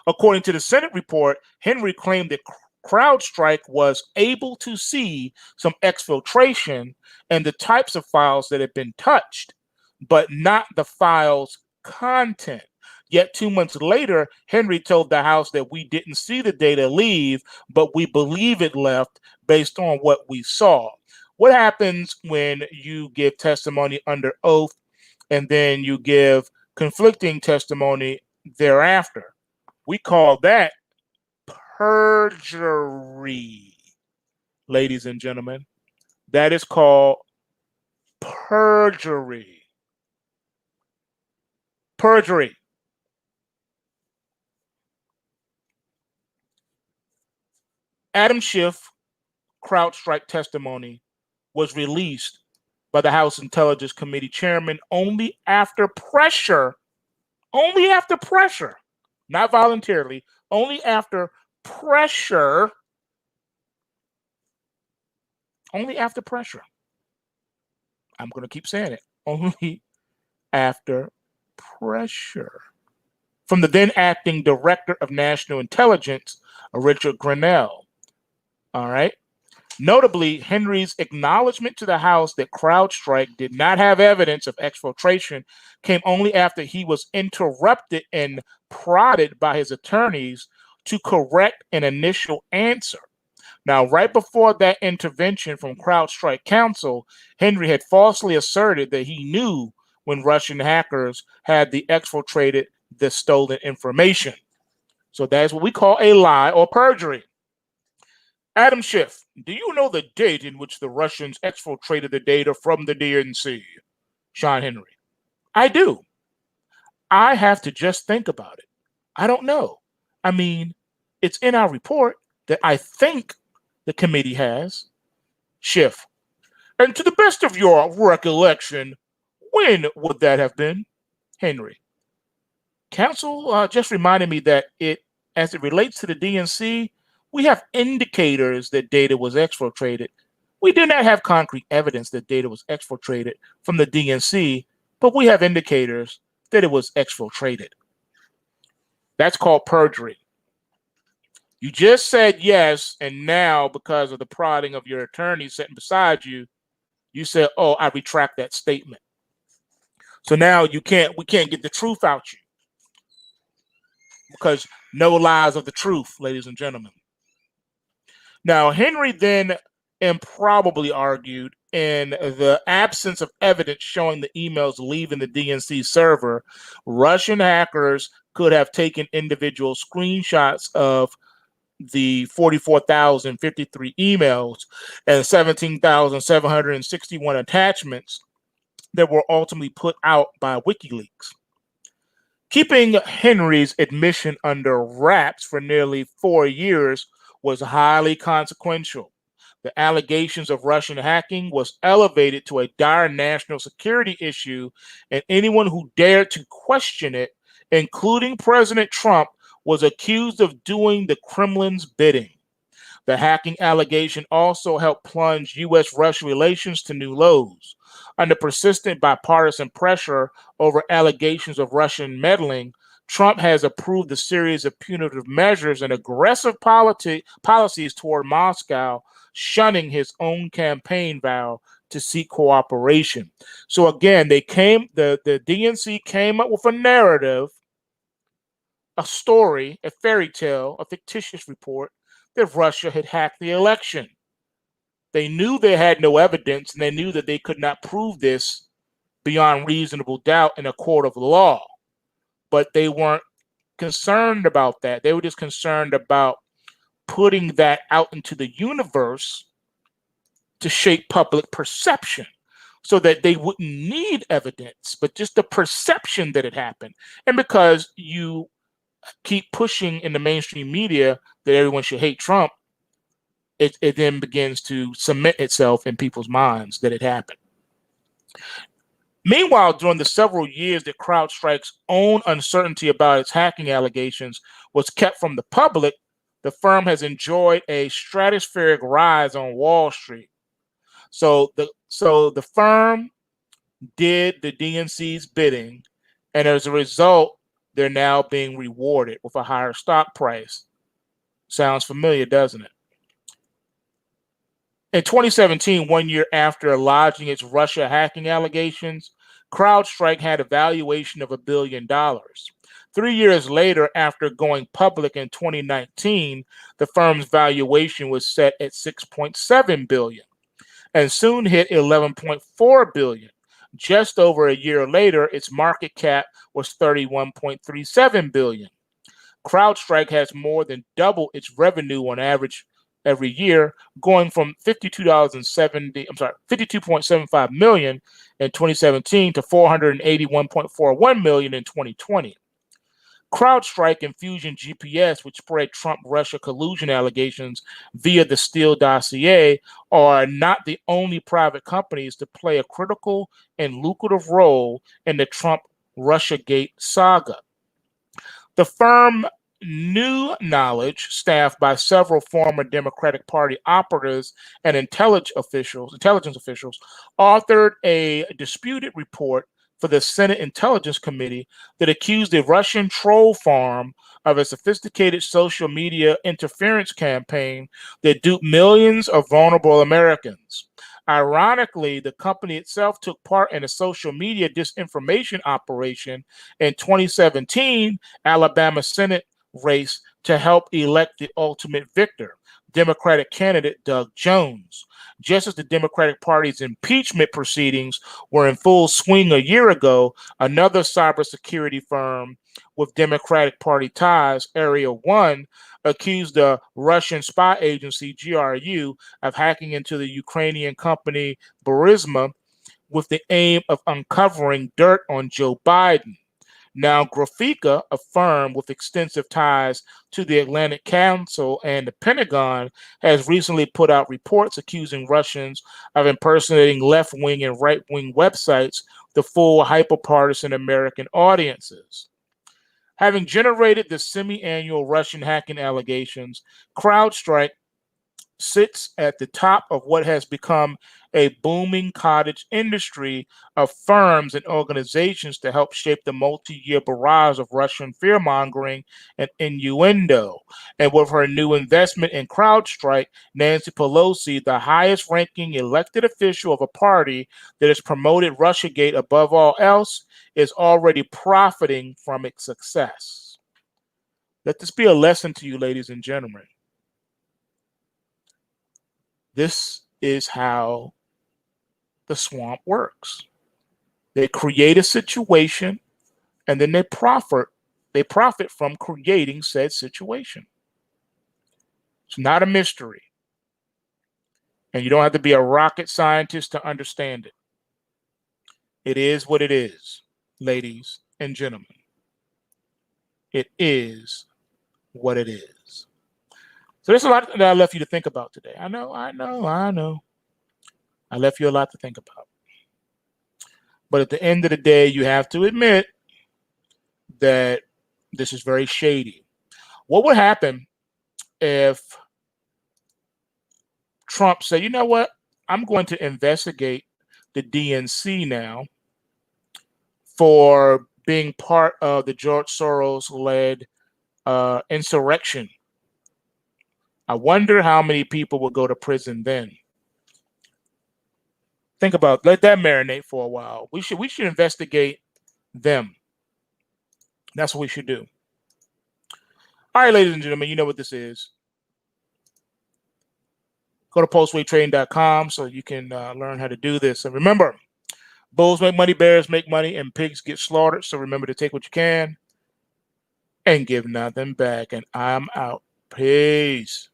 According to the Senate report, Henry claimed that CrowdStrike was able to see some exfiltration and the types of files that had been touched, but not the file's content. Yet 2 months later, Henry told the House that we didn't see the data leave, but we believe it left based on what we saw. What happens when you give testimony under oath and then you give conflicting testimony thereafter? We call that perjury, ladies and gentlemen. That is called perjury. Perjury. Adam Schiff CrowdStrike testimony was released by the House Intelligence Committee chairman only after pressure, not voluntarily, only after pressure, I'm going to keep saying it, only after pressure from the then acting director of national intelligence, Richard Grenell. All right. Notably, Henry's acknowledgement to the House that CrowdStrike did not have evidence of exfiltration came only after he was interrupted and prodded by his attorneys to correct an initial answer. Now, right before that intervention from CrowdStrike counsel, Henry had falsely asserted that he knew when Russian hackers had exfiltrated the stolen information. So that's what we call a lie or perjury. Adam Schiff, do you know the date in which the Russians exfiltrated the data from the DNC? Sean Henry, I do. I have to just think about it. I don't know. I mean, it's in our report that I think the committee has. Schiff, and to the best of your recollection, when would that have been? Henry, counsel just reminded me that as it relates to the DNC, we have indicators that data was exfiltrated. We do not have concrete evidence that data was exfiltrated from the DNC, but we have indicators that it was exfiltrated. That's called perjury. You just said yes, and now because of the prodding of your attorney sitting beside you, you said, "Oh, I retract that statement." So now we can't get the truth out you because no lies of the truth, ladies and gentlemen. Now, Henry then improbably argued in the absence of evidence showing the emails leaving the DNC server, Russian hackers could have taken individual screenshots of the 44,053 emails and 17,761 attachments that were ultimately put out by WikiLeaks. Keeping Henry's admission under wraps for nearly 4 years was highly consequential. The allegations of Russian hacking was elevated to a dire national security issue, and anyone who dared to question it, including President Trump, was accused of doing the Kremlin's bidding. The hacking allegation also helped plunge U.S.-Russia relations to new lows. Under persistent bipartisan pressure over allegations of Russian meddling, Trump has approved a series of punitive measures and aggressive policies toward Moscow, shunning his own campaign vow to seek cooperation. So again, the DNC came up with a narrative, a story, a fairy tale, a fictitious report that Russia had hacked the election. They knew they had no evidence, and they knew that they could not prove this beyond reasonable doubt in a court of law. But they weren't concerned about that. They were just concerned about putting that out into the universe to shape public perception so that they wouldn't need evidence, but just the perception that it happened. And because you keep pushing in the mainstream media that everyone should hate Trump, it then begins to cement itself in people's minds that it happened. Meanwhile, during the several years that CrowdStrike's own uncertainty about its hacking allegations was kept from the public, the firm has enjoyed a stratospheric rise on Wall Street. So the firm did the DNC's bidding, and as a result, they're now being rewarded with a higher stock price. Sounds familiar, doesn't it? In 2017, 1 year after lodging its Russia hacking allegations, CrowdStrike had a valuation of $1 billion. 3 years later, after going public in 2019, the firm's valuation was set at $6.7 billion and soon hit $11.4 billion. Just over a year later, its market cap was $31.37 billion. CrowdStrike has more than double its revenue on average every year, going from $52.75 million in 2017 to $481.41 million in 2020. CrowdStrike and Fusion GPS, which spread Trump-Russia collusion allegations via the Steele dossier, are not the only private companies to play a critical and lucrative role in the Trump-Russiagate saga. The firm New Knowledge, staffed by several former Democratic Party operatives and intelligence officials, authored a disputed report for the Senate Intelligence Committee that accused the Russian troll farm of a sophisticated social media interference campaign that duped millions of vulnerable Americans. Ironically, the company itself took part in a social media disinformation operation in 2017 Alabama Senate race to help elect the ultimate victor, Democratic candidate Doug Jones. Just as the Democratic Party's impeachment proceedings were in full swing a year ago, another cybersecurity firm with Democratic Party ties, Area 1, accused the Russian spy agency GRU of hacking into the Ukrainian company Burisma with the aim of uncovering dirt on Joe Biden. Now, Graphica, a firm with extensive ties to the Atlantic Council and the Pentagon, has recently put out reports accusing Russians of impersonating left-wing and right-wing websites to fool hyper-partisan American audiences. Having generated the semi-annual Russian hacking allegations, CrowdStrike sits at the top of what has become a booming cottage industry of firms and organizations to help shape the multi-year barrage of Russian fear-mongering and innuendo. And with her new investment in CrowdStrike, Nancy Pelosi, the highest-ranking elected official of a party that has promoted Russiagate above all else, is already profiting from its success. Let this be a lesson to you, ladies and gentlemen. This is how the swamp works. They create a situation and then they profit from creating said situation. It's not a mystery. And you don't have to be a rocket scientist to understand it. It is what it is, ladies and gentlemen. It is what it is. So there's a lot that I left you to think about today. I know. I left you a lot to think about. But at the end of the day, you have to admit that this is very shady. What would happen if Trump said, you know what, I'm going to investigate the DNC now for being part of the George Soros-led insurrection? I wonder how many people will go to prison then. Think about, let that marinate for a while. We should investigate them. That's what we should do. All right, ladies and gentlemen, you know what this is. Go to PulseWaveTrading.com so you can learn how to do this. And remember, bulls make money, bears make money, and pigs get slaughtered. So remember to take what you can and give nothing back. And I'm out. Peace.